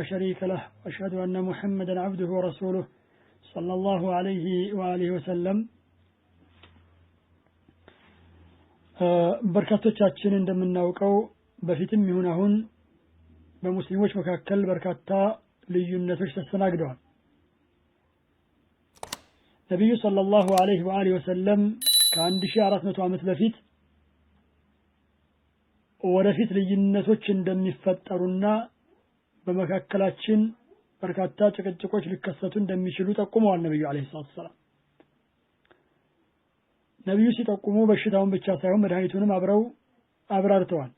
شريك له وأشهد أن محمدا عبده ورسوله صلى الله عليه وآله وسلم በርካቶቻችን እንደምናውቀው በፊትም ይሁን አሁን በሙስሊሞች መካከል በርካታ ልዩነቶች ተስተናግደዋል። ነብዩ ሰለላሁ ዐለይሂ ወሰለም ከ1400 ዓመት በፊት ወደፊት ልዩነቶች እንደሚፈጠሩና በመካከላችን በርካታ ጭቅጭቆች ሊከሰቱ እንደሚችሉ ጠቁመዋል። ነብዩ ዐለይሂ ሰላም ነብዩ ሲጠቁሙ በሽታውን ብቻ ሳይሆን መድኃኒቱንም አብረው አብራርተዋል።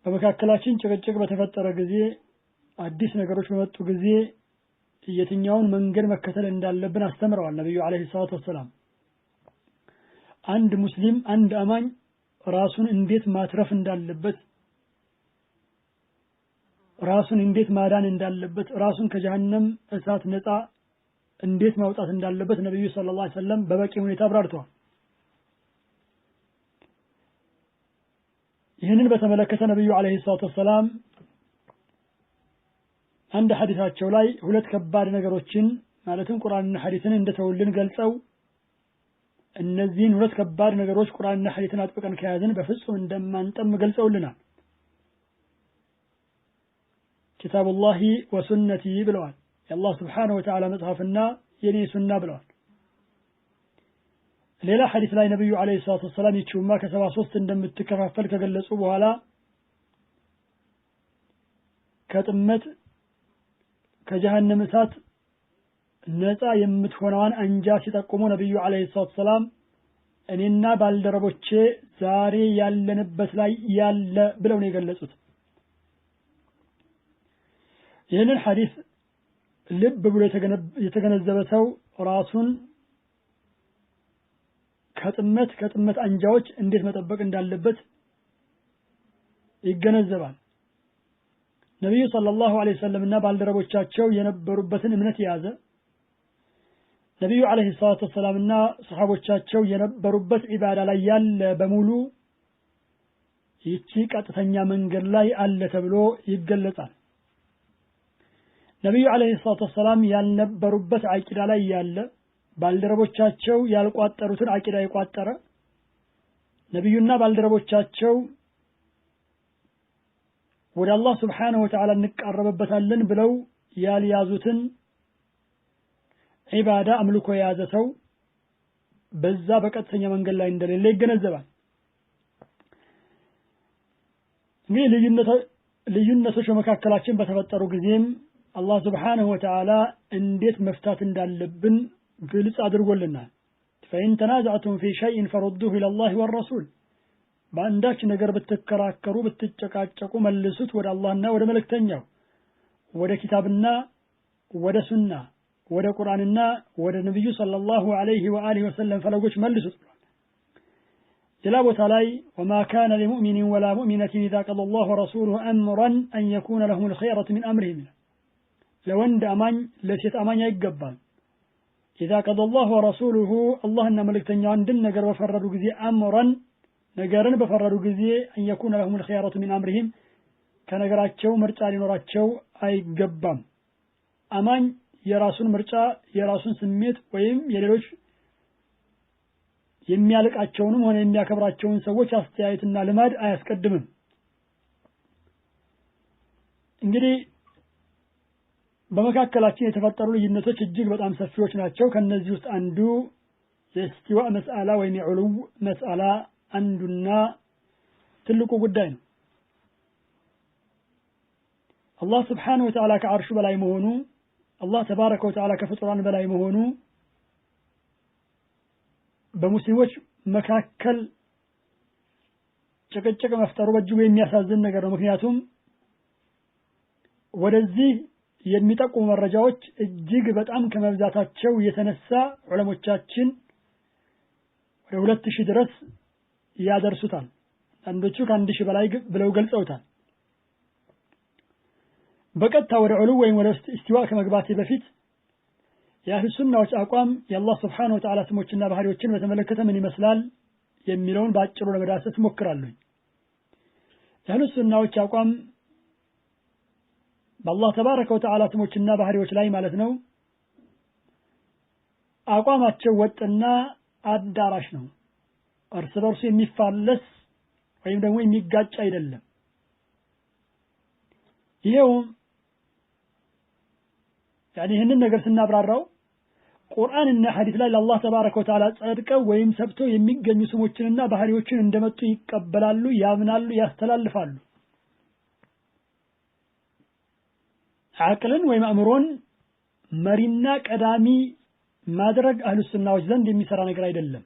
በመካከላችን ጭቅጭቅ በተፈጠረ ጊዜ አዲስ ነገሮች በመጡ ጊዜ የትኛውን መንገድ መከተል እንዳለብን አስተምረዋል። ነብዩ ዐለይሂ ሰላም አንድ ሙስሊም አንድ አማኝ ራሱን እንዴት ማትረፍ እንዳለበት ራሱን እንዴት ማዳን እንዳለበት ራሱን ከጀሃነም እሳት ነፃ እንዴት ማውጣት እንዳለበት ነብዩ ሰለላሁ ዐለይሂ ወሰለም በበቂ ሁኔታ አብራርተዋል። ይህንን በተመለከተ ነብዩ ዐለይሂ ሰላም አንድ ሐዲሳቸው ላይ ሁለት ከባድ ነገሮችን ማለትም ቁርአንና ሐዲስን እንደተውልን ገልጸው እነዚህን ሁለት ከባድ ነገሮች ቁርአንና ሐዲስን አጥብቀን ከያዝን በፍጹም እንደማንጠም ገልጸውልናል። ኪታቡላሂ ወሱነቲ ብለዋል። የአላህ ስብሓነሁ ወተዓላ መጽሐፍና የኔ ሱና ብለዋል። ሌላ ሐዲስ ላይ ነብዩ ዐለይሂ ሰላም ይህች ኡማ ከ73 እንደምትከፋፈል ከገለጹ በኋላ ከጥመት ከጀሃነም እሳት ነፃ የምትሆነዋን አንጃ ሲጠቁሙ ነብዩ ዐለይሂ ሰላም እኔና ባልደረቦቼ ዛሬ ያለንበት ላይ ያለ ብለው ነው የገለጹት። ይህንን ሐዲስ ልብ ብሎ የተገነዘበ ሰው ራሱን ከጥመት አንጃዎች እንዴት መጠበቅ እንዳለበት ይገነዘባል። ነብዩ ሰለላሁ ዐለይሂ ወሰለምና ባልደረቦቻቸው የነበሩበትን እምነት የያዘ ነብዩ ዐለይሂ ሰላምና ሰሃቦቻቸው የነበሩበት ዒባዳ ላይ ያለ በሙሉ ይህች ቀጥተኛ መንገድ ላይ አለ ተብሎ ይገለጻል። ነብዩ ዐለይሂ ሰላም ያልነበሩበት አቂዳ ላይ ያለ ባልደረቦቻቸው ያልቋጠሩትን አቂዳ የቋጠረ ነብዩና ባልደረቦቻቸው ወደ አላህ Subhanahu Wa Ta'ala እንቀርበበታለን ብለው ያልያዙትን ዒባዳ አምልኮ የያዘ ሰው በዛ በቀጥተኛ መንገድ ላይ እንደሌለ ይገነዘባል። ልዩነቶች በመካከላችን በተፈጠሩ ጊዜም አላህ Subhanahu Wa Ta'ala እንዴት መፍታት እንዳለብን ግልጽ አድርጎልናል። فإن تنازعتم في شيء فردوه إلى الله والرسول በአንዳች ነገር ብትከራከሩ ብትጨቃጨቁ መልሱት ወደ አላህና ወደ መልእክተኛው ወደ ኪታብና ወደ ሱና ወደ ቁርአንና ወደ ነብዩ ሰለላሁ ዐለይሂ ወሰለም ፈለጎች መልሱት ብሏል። ሌላ ቦታ ላይ وما كان لمؤمن ولا مؤمنة إذا قضى الله ورسوله أمرا أن يكون لهم الخيرة من أمرهم ለወንድ አማኝ ለሴት አማኝ አይገባም። إذا قضى الله ورسوله اللهና መልእክተኛው አንድን ነገር በፈረዱ ጊዜ አምረን ነገርን በፈረዱ ጊዜ أن يكون لهم الخيرة من أمرهم ከነገራቸው ምርጫ ሊኖራቸው አይገባም። አማኝ የራሱን ምርጫ የራሱን ስሜት ወይም የሌሎች የሚያልቃቸውንም ሆነ የሚያከብራቸውን ሰዎች አስተያየትና ልማድ አያስቀድምም። እንግዲህ በመካከላችን የተፈጠሩ ልዩነቶች እጅግ በጣም ሰፊዎች ናቸው። ከነዚህ ውስጥ አንዱ የእስቲዋ መስአላ ወይም የዑሉው መስአላ አንዱና ትልቁ ጉዳይ ነው። አላህ Subhanahu Wa Ta'ala ከአርሹ በላይ መሆኑ አላህ ተባረከ ወተዓላ ከፍጡራን በላይ መሆኑ በሙስሊሞች መካከል ጭቅጭቅ መፍጠሩ በእጅጉ የሚያሳዝን ነገር ነው። ምክንያቱም ወደዚህ የሚጠቁሙ መረጃዎች እጅግ በጣም ከመብዛታቸው የተነሳ ዑለሞቻችን ወደ 2000 ድረስ ያደርሱታል። አንዶቹ ከ1000 በላይ ብለው ገልጸውታል። በቀጥታ ወደ ዑሉ ወይም ወደ እስቲዋ ከመግባቴ በፊት የአህሉ ሱናዎች አቋም የአላህ Subhanahu Wa Ta'ala ስሞችና ባህሪዎችን በተመለከተ ምን ይመስላል የሚለውን ባጭሩ ለመዳሰስ ሞክራለሁ። የአህሉ ሱናዎች አቋም በአላህ ተባረከ ወተዓላ ስሞችና ባህሪዎች ላይ ማለት ነው አቋማቸው ወጥና አዳራሽ ነው እርስ በርሱ የሚፋለስ ወይም ደግሞ የሚጋጭ አይደለም ይሄው يعني ይሄንን ነገር ስናብራራው ቁርአንና ሐዲስ ላይ ለአላህ ተባረከ ወተዓላ ጸድቀው ወይም ሰብተው የሚገኙ ስሞችንና ባህሪዎችን እንደመጡ ይቀበላሉ ያምናሉ ያስተላልፋሉ አቅልን ወይም አእምሮን መሪና ቀዳሚ ማድረግ አህሉ ሱናዎች ዘንድ የሚሰራ ነገር አይደለም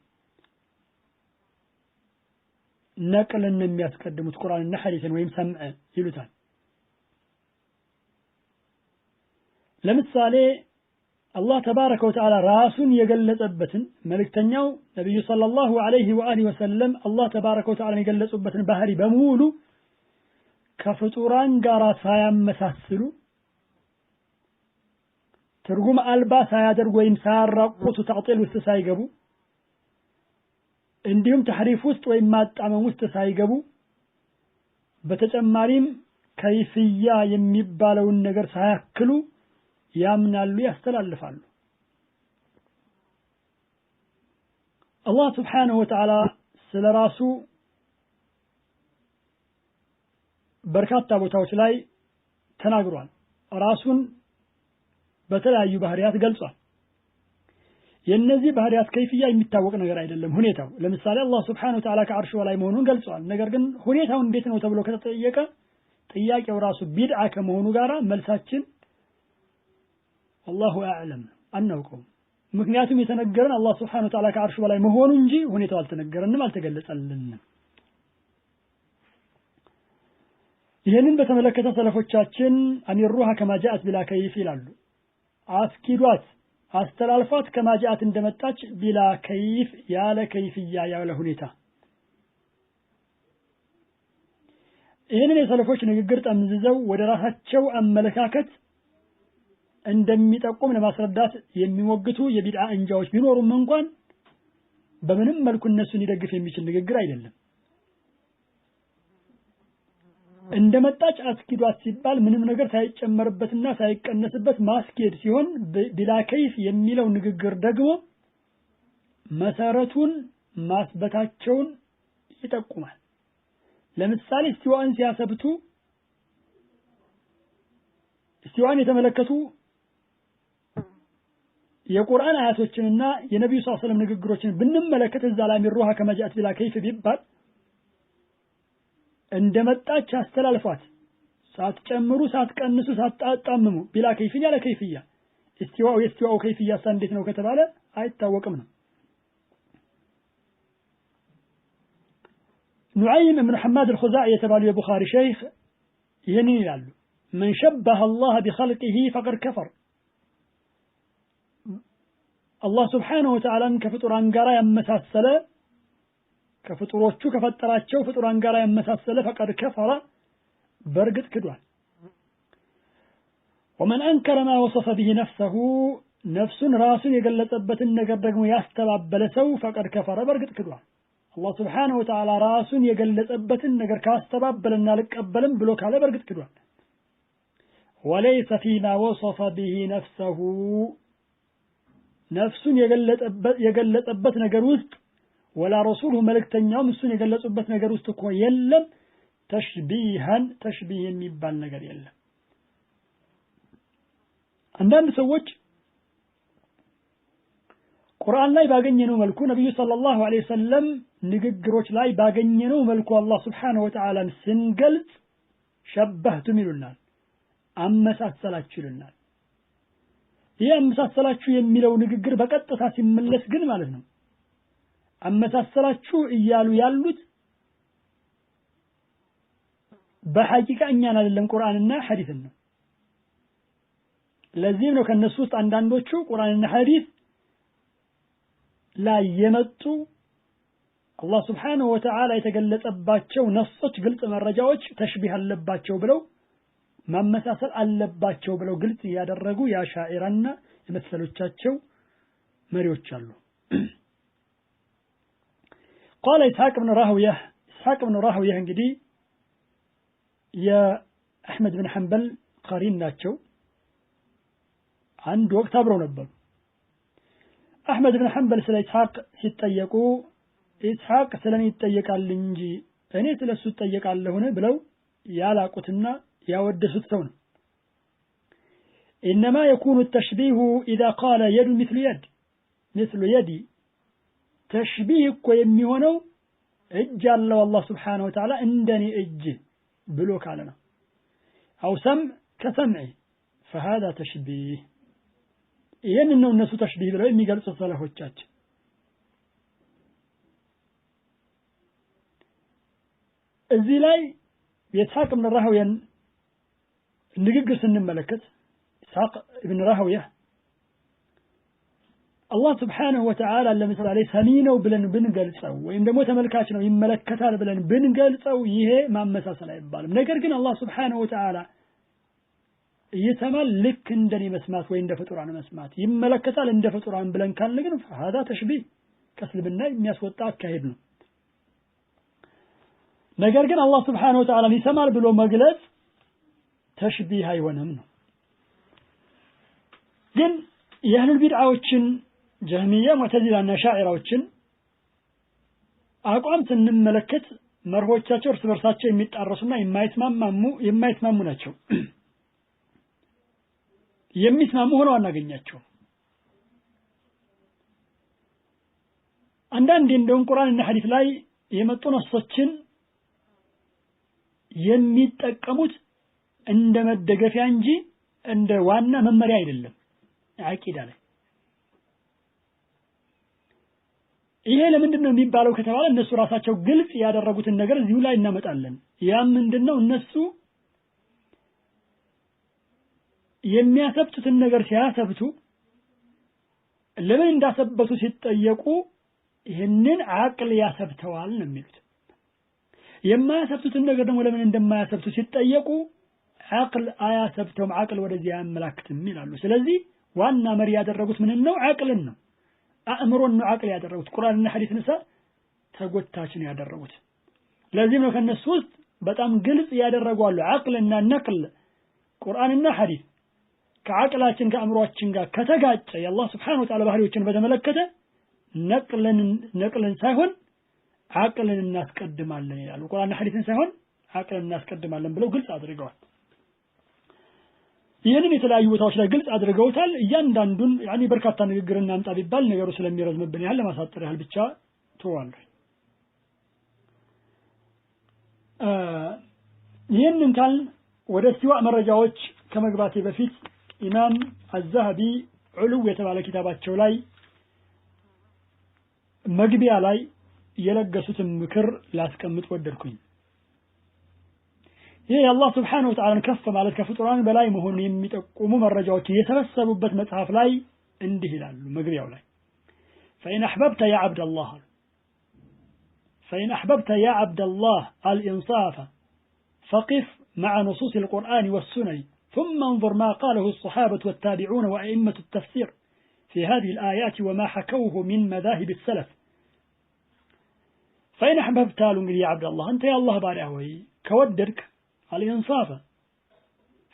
ነቅልን የሚያስቀድሙት ቁርአንና ሐዲስን ወይም ሰምዕ ይሉታል ለምሳሌ አላህ ተባረከ ወተዓላ ራሱን የገለጸበትን መልእክተኛው ነብዩ ሰለላሁ ዐለይሂ ወአሊሂ ወሰለም አላህ ተባረከ ወተዓላ የገለጹበትን ባህሪ በሙሉ ከፍጡራን ጋር ሳያመሳስሉ ትርጉም አልባ ሳያደርጉ ወይም ሳያራቁቱ ተዕጢል ውስጥ ሳይገቡ እንዲሁም ተሕሪፍ ውስጥ ወይም ማጣመም ውስጥ ሳይገቡ በተጨማሪም ከይፍያ የሚባለውን ነገር ሳያክሉ ያምናሉ ያስተላልፋሉ አላህ Subhanahu Wa Ta'ala ስለራሱ በርካታ ቦታዎች ላይ ተናግሯል ራሱን በተለያዩ ባህሪያት ገልጿል የነዚህ ባህሪያት ከይፍያ የሚታወቅ ነገር አይደለም ሁኔታው ለምሳሌ አላህ Subhanahu Wa Ta'ala ከአርሹ ላይ መሆኑን ገልጿል ነገር ግን ሁኔታው እንዴት ነው ተብሎ ከተጠየቀ ጥያቄው ራሱ ቢድዓ ከመሆኑ ጋራ መልሳችን والله اعلم አናውቀው ምክንያቱም የተነገረን አላህ Subhanahu Wa Ta'ala ከአርሹ ላይ መሆኑ እንጂ ሁኔታው አልተነገረንም አልተገለጸልንም ይሄንን በተመለከተ ሰለፎቻችን አንሩሃ كما جاءت بلا كيف ይላሉ አስኪዷት አስተላልፋት كما جاءت እንደመጣች بلا كيف ያለ ከይፍያ ያለ ሁኔታ ይሄንን የሰለፎች ንግግር ጠምዝዘው ወደ ራሳቸው አመለካከት እንደሚጠቁም ለማስረዳት የሚሞግቱ የቢድዓ እንጃዎች ቢኖሩም እንኳን በምንም መልኩ እነሱን ይደግፍ የሚችል ንግግር አይደለም እንደመጣች አስኪዷት ሲባል ምንም ነገር ሳይጨመርበትና ሳይቀነስበት ማስኬድ ሲሆን ቢላ ከይፍ የሚለው ንግግር ደግሞ መሰረቱን ማስበታቸውን ይጠቁማል ለምሳሌ እስቲዋን ሲያሰብቱ እስቲዋን የተመለከቱ የቁርአን አያቶችንና የነብዩ ሰለላሁ ዐለይሂ ወሰለም ንግግሮችን ብንመለከት እዛ ላይ ሚሩሃ ከመጃት ቢላ ከይፍ ቢባል እንደመጣች አስተላልፏት ሳትጨምሩ ሳትቀንሱ ሳታጣምሙ ቢላ ከይፍ ያለ ከይፍያ እስቲዋው ከይፍያ እንዴት ነው ከተባለ አይታወቅም ነው ኑዓይም ኢብኑ ሐማድ አልኹዛኢ የተባሉ የቡኻሪ ሸይኽ ይሄንን ይላሉ من شبه الله بخلقه فقد كفر الله سبحانه وتعالى كفطران ጋራ ያመሳሰለ ከፍጡሮቹ ከፈጠራቸው ፍጡራን ጋራ ያመሳሰለ فقد كفر በርግጥ ክዷል ومن انكر ما وصف به نفسه ነፍሱን ራሱን የገለጸበትን ነገር ደግሞ ያስተባበለ ሰው فقد كفر በርግጥ ክዷል الله سبحانه وتعالى ራሱን የገለጸበትን ነገር ካስተባበለና ልቀበልም ብሎ ካለ በርግጥ ክዷል وليس فيما وصف به نفسه ነፍሱን የገለጸበት ነገር ውስጥ ولا رسوله መልእክተኛውም እሱን የገለጹበት ነገር ውስጥ እኮ የለም ተሽቢህ የሚባል ነገር የለም አንዳንድ ሰዎች ቁርአን ላይ ባገኘነው መልኩ ነብዩ ሰለላሁ ዐለይሂ ወሰለም ንግግሮች ላይ ባገኘነው መልኩ አላህ Subhanahu Wa Ta'ala ስንገልጽ ሸበህቱም ይሉናል አመሳሰላችሁ ይሉናል ይሄ አመሳሰላችሁ የሚለው ንግግር በቀጥታ ሲመለስ ግን ማለት ነው አመሳሰላችሁ እያሉ ያሉት በሐቂቃ እኛን አይደለም ቁርአንና ሐዲስን ነው ለዚህም ነው ከነሱ ውስጥ አንዳንዶቹ ቁርአንና ሐዲስ ላይ የመጡ አላህ Subhanahu Wa Ta'ala የተገለጸባቸው ነፍሶች ግልጽ መረጃዎች ተሽቢህ አለባቸው ብለው ማመሳሰል አለባቸው ብለው ግልጽ ያደረጉ ያሻኢራና የመሰሎቻቸው መሪዎች አሉ قال إسحاق بن راهويه እንግዲህ የአህመድ ብን ሐንበል ቀሪን ናቸው አንድ ወቅት አብረው ነበሩ አህመድ ብን ሐንበል ስለ ኢስሐቅ ሲጠየቁ ኢስሐቅ ስለኔ ይጠየቃል እንጂ እኔ ስለሱ ይጠየቃለሁን ብለው ያላቁትና ያወደሱት ሰው ነው انما يكون التشبيه اذا قال يد مثل يدي تشبيه እኮ የሚሆነው እጅ አለው አላህ Subhanahu Wa Ta'ala እንደኔ እጅ ብሎ ካለ ነው او سمع كسمعي فهذا تشبيه ይሄንን ነው እነሱ ተሽቢህ ብለው የሚገልጹት ሰለፎቻችን እዚህ ላይ የኢስሐቅ ኢብኑ ራህውያን ንግግር ስንመለከት ኢስሐቅ ኢብኑ ራህውያ አላህ Subhanahu Wa Ta'ala ለምሳሌ ሰሚ ነው ብለን ብንገልጸው ወይም ደግሞ ተመልካች ነው ይመለከታል ብለን ብንገልጸው ይሄ ማመሳሰል አይባልም ነገር ግን አላህ Subhanahu Wa Ta'ala ይሰማል ልክ እንደኔ መስማት ወይ እንደ ፍጡራን መስማት ይመለከታል እንደ ፍጡራን ብለን ካልን ግን هذا ተሽቢህ ከስልምና የሚያስወጣ አካሄድ ነው ነገር ግን አላህ Subhanahu Wa Ta'ala ይሰማል ብሎ መግለጽ ተሽቢህ አይሆንም ነው ግን የአህሉል ቢድዓዎችን ጀህሚያ ሙዕተዚላና ሻዒራዎችን አቋም ስንመለከት መርሆቻቸው እርስ በርሳቸው የሚጣረሱና የማይስማሙ ናቸው የሚስማሙ ሆነው አናገኛቸው አንዳንዴ እንደውም ቁርአንና ሐዲስ ላይ የመጡ ነሶችን የሚጠቀሙት እንደ መደገፊያ እንጂ እንደ ዋና መመሪያ አይደለም አቂዳ ላይ ይሄ ለምንድነው የሚባለው ከተባለ እነሱ ራሳቸው ግልጽ ያደረጉትን ነገር እዚሁ ላይ እናመጣለን ያ ምንድነው እነሱ የሚያሰብቱትን ነገር ሲያሰብቱ ለምን እንዳሰበቱ ሲጠየቁ ይሄንን አቅል ያሰብተዋል ነው የሚሉት የማያሰብቱትን ነገር ደግሞ ለምን እንደማያሰብቱ ሲጠየቁ አቅል አያሰብተውም አቅል ወደዚህ ያመላክትም ይላሉ ስለዚህ ዋና መሪ ያደረጉት ምን ነው አቅልን ነው አእምሮን ነው አቅል ያደረጉት ቁርአንና ሐዲስን ተጎታች ነው ያደረጉት ለዚህ ነው ከነሱ ውስጥ በጣም ግልጽ ያደረጓሉ አቅልና ነቅል ቁርአንና ሐዲስ ከአቅላችን ከአእምሮአችን ጋር ከተጋጨ የአላህ Subhanahu Wa Ta'ala ባህሪዎችን በተመለከተ ነቅልን ሳይሆን አቅልን እናስቀድማለን ይላሉ ቁርአንና ሐዲስን ሳይሆን አቅልን እናስቀድማለን ብለው ግልጽ አድርገዋል ይሄንን የተለያዩ ቦታዎች ላይ ግልጽ አድርገውታል እያንዳንዱን ያኒ በርካታ ንግግርና አምጣ ቢባል ነገሩ ስለሚረዝምብን ያህል ለማሳጠር ያህል ብቻ ተዋለሁ ይሄንን ካል ወደ ሲዋ መረጃዎች ከመግባቴ በፊት ኢማም አልዛሃቢ ዑሉ የተባለ ኪታባቸው ላይ መግቢያ ላይ የለገሱትን ምክር ላስቀምጥ ወደድኩኝ ይሄ አላህ Subhanahu Wa Ta'ala ከፍ ማለት ከፍጡራን በላይ መሆኑን የሚጠቁሙ መረጃዎች የተሰበሰቡበት መጽሐፍ ላይ እንዲህ ይላሉ መግቢያው ላይ فإن أحببت يا عبد الله الإنصاف فقف مع نصوص القرآن والسنن ثم انظر ما قاله الصحابة والتابعون وأئمة التفسير في هذه الآيات وما حكوه من مذاهب السلف فإن أحببت يا عبد الله أنت يا الله بارعوي كودرك الإنصاف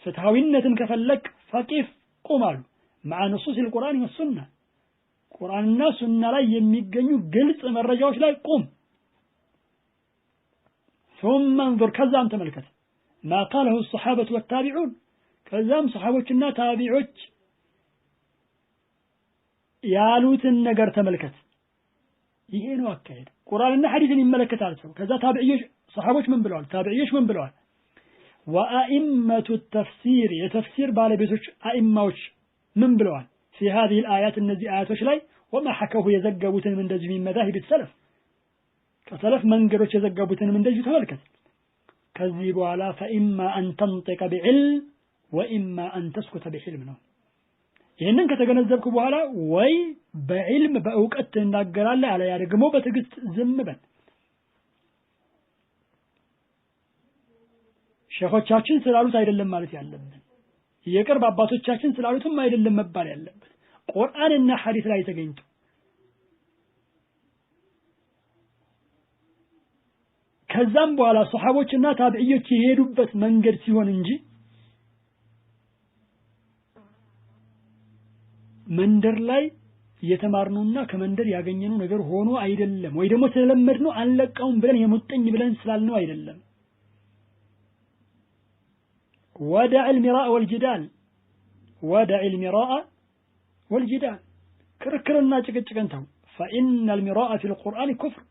فتحاوينة كفلك فقف قمال مع نصوص القرآن والسنة قرآن الناس سنة لا يميقنوا قلت من رجاوش لا يقوم ثم انظر كذا أنت ملكت ما قاله الصحابة والتابعون كذا صحابتنا تابعوش يالوت النقر تملكت يهين وكيد قرآن حديث ملكت عالسو كذا تابعيش صحابوش من بلوال تابعيش من بلوال وأئمة التفسير يتفسير بالبيتوش أئموش من بلوال في هذه الآيات النزي آياتوش لي وما حكوه يزقبوتن من دجي من مذاهب السلف كسلف من قروش يزقبوتن من دجي تملكت كذبوا على فإما أن تنطق بعلم وإما أن تسكت بحلم ይሄንን ከተገነዘብኩ በኋላ ወይ በዕልም በእውቀት እናገራለህ አለ ያደግሞ በትግስት ዝም በል ሸኾቻችን ስላሉት አይደለም ማለት ያለብን የቅርብ አባቶቻችን ስላሉትም አይደለም መባል ያለበት ቁርአንና ሐዲስ ላይ ተገኝቶ ከዛም በኋላ ሱሐቦችና ታቢዒዎች የሄዱበት መንገድ ሲሆን እንጂ መንደር ላይ የተማርነውና ከመንደር ያገኘነው ነገር ሆኖ አይደለም ወይ ደግሞ ስለለመድነው አንለቀውም ብለን የሙጥኝ ብለን ስላልነው አይደለም ودع المراء والجدال ودع المراء والجدال كركرنا ጭቅጭቅንተው فإن المراء في القرآن كفر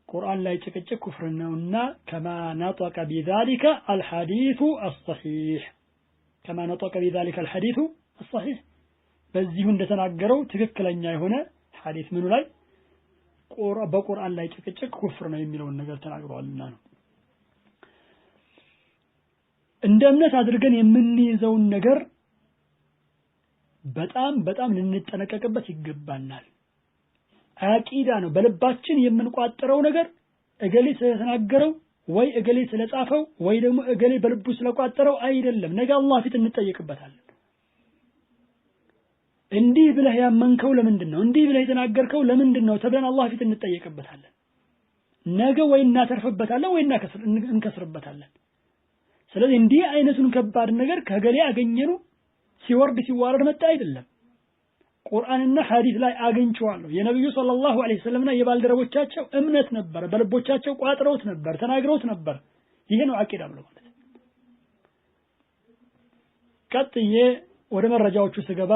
قرآن لا يጭቅጭቅ كفر ነውና كما نطق بذلك الحديث الصحيح كما نطق بذلك الحديث الصحيح በዚሁ እንደተናገረው ትክክለኛ የሆነ ሐዲስ ምኑ ላይ በቁርአን ላይ ጭቅጭቅ ኩፍር ነው የሚለውን ነገር ተናግሯልና ነው እንደ እምነት አድርገን የምንይዘው ነገር በጣም ልንጠነቀቅበት ይገባናል አቂዳ ነው በልባችን የምንቋጥረው ነገር እገሌ ስለተናገረው ወይ እገሌ ስለጻፈው ወይ ደግሞ እገሌ በልቡ ስለቋጠረው አይደለም ነገ አላህ ፊት እንጠየቅበታለን እንዲህ ብለህ ያመንከው ለምንድነው እንዲህ ብለህ የተናገርከው ለምንድነው ተብለን አላህ ፊት እንጠየቅበታለን ነገ ወይ እናተርፍበታለን ወይ እንከስርበታለን ስለዚህ እንዲህ አይነቱን ከባድ ነገር ከገሌ አገኘኑ ሲወርድ ሲዋረድ መጣ አይደለም ቁርአንና ሐዲስ ላይ አገኝቸዋለሁ የነብዩ ሰለላሁ ዐለይሂ ወሰለምና የባልደረቦቻቸው እምነት ነበር በልቦቻቸው ቋጥረውት ነበር ተናግረውት ነበር ይሄ ነው አቂዳ ብለው ማለት ቀጥዬ ወደ መረጃዎቹ ስገባ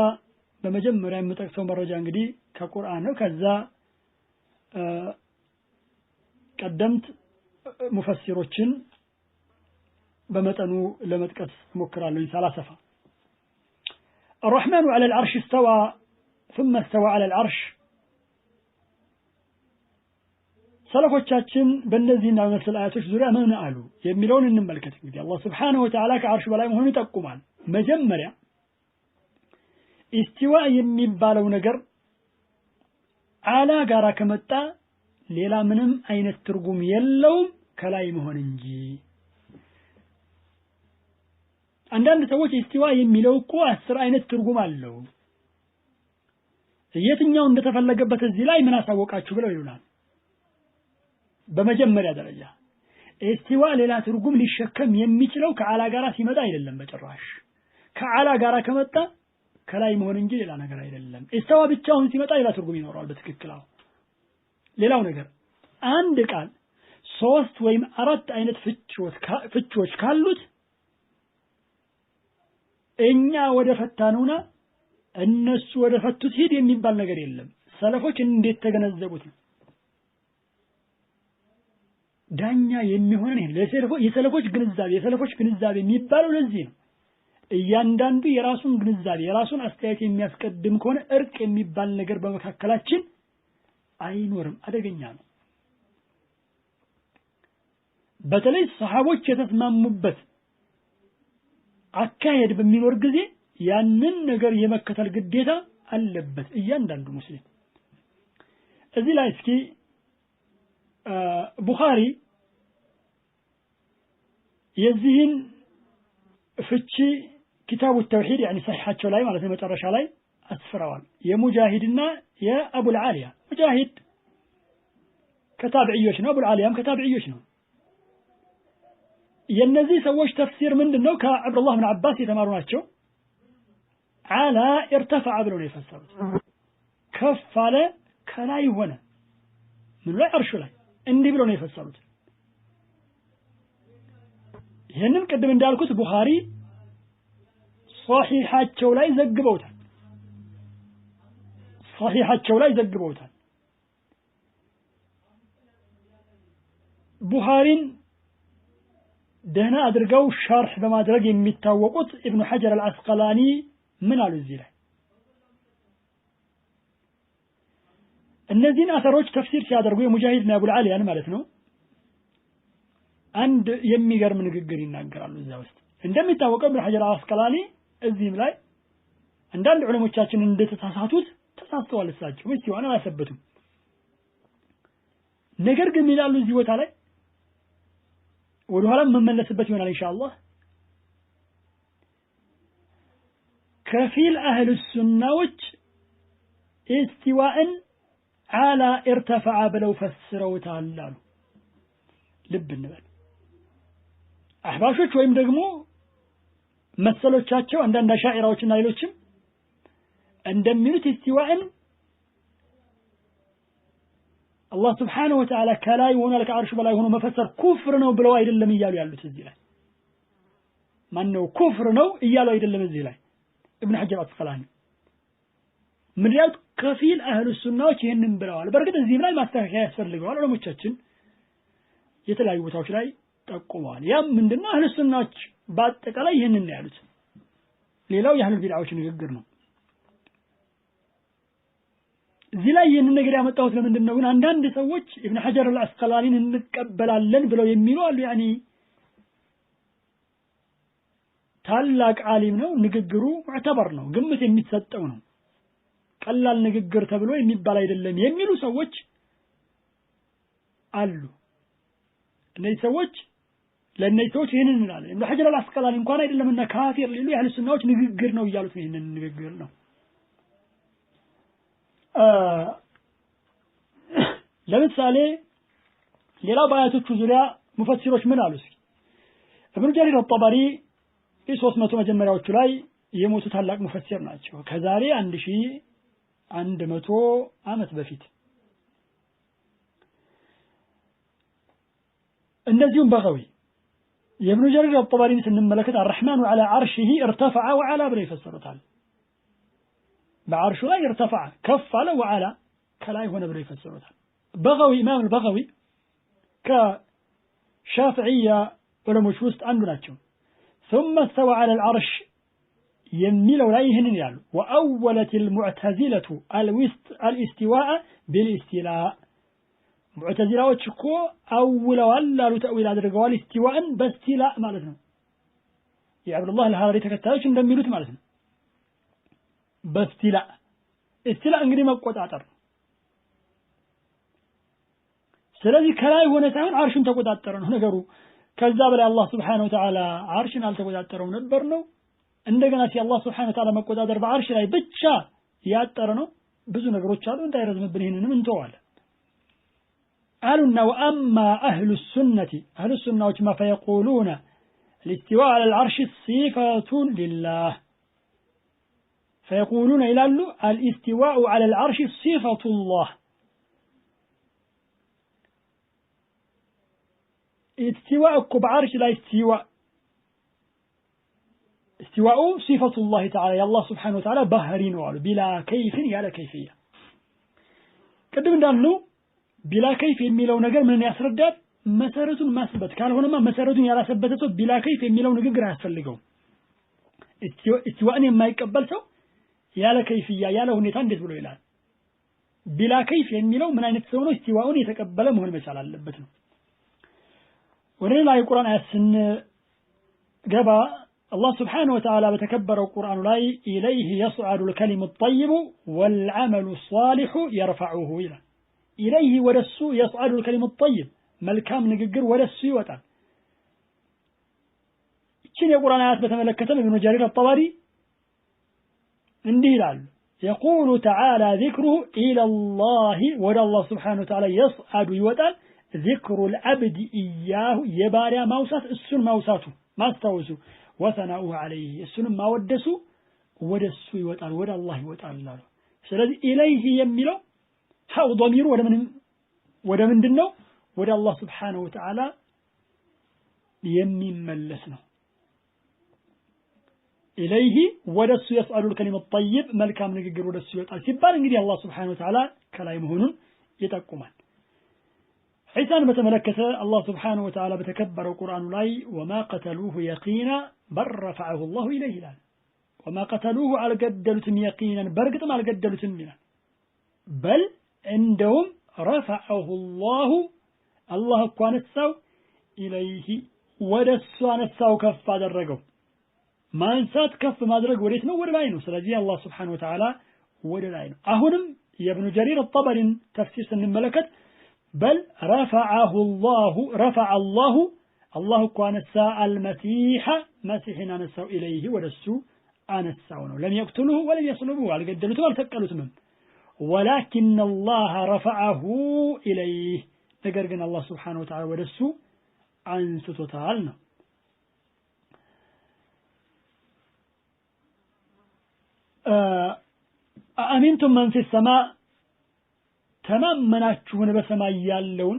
በመጀመሪያ የምጠቅሰው መረጃ እንግዲህ ከቁርአን ነው ከዛ ቀደምት ሙፈሲሮችን በመጠኑ ለመጥቀስ ሞክራለሁ ሳላሰፋ الرحمن على العرش استوى ثم استوى على العرش ሰለፎቻችን በእነዚህና መሰል አያቶች ዙሪያ ምን አሉ የሚለውን እንመልከት እንግዲህ አላህ Subhanahu Wa Ta'ala ከአርሽ በላይ መሆኑን ይጠቁማል መጀመሪያ ኢስቲዋ የሚባለው ነገር አላ ጋራ ከመጣ ሌላ ምንም አይነት ትርጉም የለውም ከላይ መሆን እንጂ አንዳንድ ሰዎች ኢስቲዋ የሚለው እኮ 10 አይነት ትርጉም አለው የትኛው እንደተፈለገበት እዚህ ላይ ምን አሳወቃችሁ ብለው ይሉናል በመጀመሪያ ደረጃ ኢስቲዋ ሌላ ትርጉም ሊሸከም የሚችለው ከአላ ጋራ ሲመጣ አይደለም በጭራሽ ከአላ ጋራ ከመጣ ከላይ መሆን እንጂ ሌላ ነገር አይደለም ኢስቲዋ ብቻውን ሲመጣ ሌላ ትርጉም ይኖራል በትክክል ሌላው ነገር አንድ ቃል 3 ወይም 4 አይነት ፍቾች ካሉት እኛ ወደ ፈታነውና እነሱ ወደ ፈቱት ሂድ የሚባል ነገር የለም ሰለፎች እንዴት ተገነዘቡት ዳኛ የሚሆነን የሰለፎች ግንዛቤ የሚባለው ለዚህ ነው እያንዳንዱ የራሱን ግንዛቤ የራሱን አስተያየት የሚያስቀድም ከሆነ እርቅ የሚባል ነገር በመካከላችን አይኖርም አደገኛ ነው በተለይ ሰሃቦች የተስማሙበት አካሄድ በሚኖር ጊዜ ያንን ነገር የመከተል ግዴታ አለበት እያንዳንዱ ሙስሊም እዚህ ላይ እስኪ ቡኻሪ የዚህን ፍቺ ኪታቡ ተውሂድ يعني صحيحቸው ላይ ማለት ነው መጨረሻ ላይ አስፍረዋል የሙጃሂድና የአቡል አሊያ ሙጃሂድ ከታቢዒዎች ነው አቡል አሊያም ከታቢዒዎች ነው የነዚህ ሰዎች ተፍሲር ምንድነው ከአብዱላህ ኢብኑ አባስ የተማሩ ናቸው አላ ارتفع ብለው ነው የፈሰሩት ከፍ አለ ከላይ ሆነ ምን ላይ አርሹ ላይ እንዲህ ብለው ነው የፈሰሩት ይሄንን ቀደም እንዳልኩት ቡኻሪ ሷሂሃቸው ላይ ዘግበውታል ቡኻሪን ደህና አድርገው ሸርህ በማድረግ የሚታወቁት ኢብኑ ሐጀር አልአስቀላኒ ምን አሉ እዚህ ላይ እነዚህን አሰሮች ተፍሲር ሲያደርጉ የሙጃሂድና አቡል አሊያን ማለት ነው አንድ የሚገርም ንግግር ይናገራሉ እዛ ውስጥ እንደሚታወቀው ኢብኑ ሐጀር አልአስቀላኒ እዚህም ላይ አንዳንድ ዑለሞቻችን እንደተሳሳቱት ተሳስተዋል እሳቸው ወይስ ይሆን አላሰበቱም ነገር ግን ይላሉ እዚህ ቦታ ላይ ወደ ኋላ መመለስበት ይሆናል ኢንሻአላህ ከፊል አህሉ ሱናዎች ኢስቲዋእን አላ ارتفع ብለው ፈስረውታል አሉ ልብ እንበል አህባሾች ወይም ደግሞ መሰሎቻቸው አንዳንድ አሻዒራዎችና ሌሎችም እንደሚሉት استواءን አላህ Subhanahu Wa Ta'ala ከላይ ሆኖ ከአርሹ በላይ ሆኖ መፈሰር ኩፍር ነው ብለው አይደለም እያሉ ያሉት እዚህ ላይ ማን ነው ኩፍር ነው እያሉ አይደለም እዚህ ላይ ኢብኑ ሐጀር አስቀላኒ ምን ያሉት ከፊል አህሉ ሱናዎች ይሄንን ብለዋል በርግጥ እዚህ ላይ ማስተካከያ ያስፈልገዋል ዑለሞቻችን የተለያዩ ቦታዎች ላይ ጠቁመዋል ያም ምንድነው አህሉ ሱናዎች በአጠቃላይ ይሄንን ነው ያሉት ሌላው የአህሉ ቢድዓዎች ንግግር ነው እዚህ ላይ ይሄንን ነገር ያመጣሁት ለምንድነው ግን አንዳንድ ሰዎች ኢብኑ ሐጀር አልአስቀላኒን እንቀበላለን ብለው የሚሉ አሉ ያኒ ታላቅ ዓሊም ነው ንግግሩ ሙዕተበር ነው ግምት የሚሰጠው ነው ቀላል ንግግር ተብሎ የሚባል አይደለም የሚሉ ሰዎች አሉ እነዚህ ሰዎች ለእነዚህ ሰዎች ይሄንን እንላለን ኢብኑ ሐጀር አልአስቀላኒ እንኳን አይደለምና ካፊር ሊሉ የአህሉ ሱናዎች ንግግር ነው እያሉት ይሄንን ንግግር ነው ለምሳሌ ሌላው ባያቶቹ ዙሪያ ሙፈሲሮች ምን አሉ ኢብኑ ጀሪር አልጠበሪ የ300 መጀመሪያዎቹ ላይ የሞቱ ታላቅ ሙፈሲር ናቸው ከዛሬ 1100 ዓመት በፊት እንደዚሁም በغوي የኢብኑ ጀሪር አልጠበሪን ስንመለከት الرحمن على عرشه ارتفع وعلى ብለው ይፈሰሩታል بعرش لا يرتفع كف على وعلى كلا هنا بلا يفسروها بغوي إمام البغوي كشافعية ولا مش وسط عندنا ثم استوى على العرش يميل ولا يهنن يعلو وأولت المعتزلة الاستواء بالاستيلاء معتزلة وتشكو أول ولا تأويل هذا الرجال استواء باستيلاء مالتنا يا عبد الله الهاري تكتاش ندميلوت مالتنا باستيلاء استيلاء እንግዲህ መቆጣጠር ስለዚህ ከላይ ሆነ ሳይሆን አርሽን ተቆጣጠረ ነው ነገሩ ከዛ በላይ አላህ Subhanahu Wa Ta'ala አርሽን አልተቆጣጠረው ነበር ነው እንደገና አላህ Subhanahu Wa Ta'ala መቆጣጠር በአርሽ ላይ ብቻ ያጠረ ነው ብዙ ነገሮች አሉ እንዳይረዝምብን ይሄንንም እንተዋለን قالوا واما اهل السنه ما فيقولون الاستواء على العرش صفه لله فيقولون إلى الاستواء على العرش صفة الله استواء بعرش لا استواء صفة الله تعالى يا الله سبحانه وتعالى بهرين وعلو بلا كيف يا كيفية قدم دانو بلا كيف يميلو نجر من يسردات مسارة ما ثبت كان هنا ما مسارة يلا ثبتته بلا كيف يميلو نجر يسفلقو استواء ما يقبل سو ያለ ከይፍያ ያለ ሁኔታ እንዴት ብሎ ይላል ቢላ ከይፍ የሚለው ምን አይነት ሰው ነው استواءውን የተቀበለ መሆን መቻል አለበት ነው ወደ ላይ ቁርአን አያስን ገባ الله سبحانه وتعالى በተከበረው ቁርአኑ ላይ ኢለይሂ يصعد الكلم الطيب والعمل الصالح يرفعه ይላል ኢለይሂ ወደሱ يصعد الكلم الطيب መልካም ንግግር ወደሱ ይወጣል እቺን የቁርአን አያት በተመለከተ ኢብኑ ጀሪር አልጠበሪ እንዲህ ይላል يقول تعالى ذكره إلى الله ولا الله سبحانه وتعالى يصعد يوطال ذكر العبد إياه يباريا موسات السن موساته ما استوسوا وثناؤه عليه السن ما ودسوا ودسوا يوطال ولا الله يوطال الله ስለዚህ إليه የሚለው ሀው ضمير ወደ ምንድነው ወደ الله سبحانه وتعالى የሚመለስ ነው إليه ودس يسأل الكلمة الطيب ملكام نجر ودس يوطال ሲባል እንግዲህ الله سبحانه وتعالى ከላይ መሆኑን ይጠቁማል ዒሳን በተመለከተ الله سبحانه وتعالى በተከበረው ቁርአኑ ላይ وما قتلوه يقينا بل رفعه الله إليه ይላል وما قتلوه አልገደሉትም يقينا በርግጥም አልገደሉትም ይላል بل እንደውም رفعه الله እኮ አነሳው إليه ወደሱ አነሳው ከፍ አደረገው ማንሳት ከፍ ማድረግ ወዴት ነው ወደ ላይ ነው ስለዚህ አላህ Subhanahu Wa Ta'ala ወደ ላይ ነው አሁንም የኢብኑ ጀሪር አልጠበሪን ተፍሲር ስንመለከት بل رفعه الله الله እኮ አነሳ المسيح مسيحنا ነሳው إليه ወደሱ አነሳው ነው لم يقتله ولم يصلبه አልገደሉትም አልተቀሉትም ولكن الله رفعه إليه ነገር ግን አላህ Subhanahu Wa Ta'ala ወደሱ አንስቶታል ነው أأمنتم من في السماء ተማመናችሁን በሰማይ ያለውን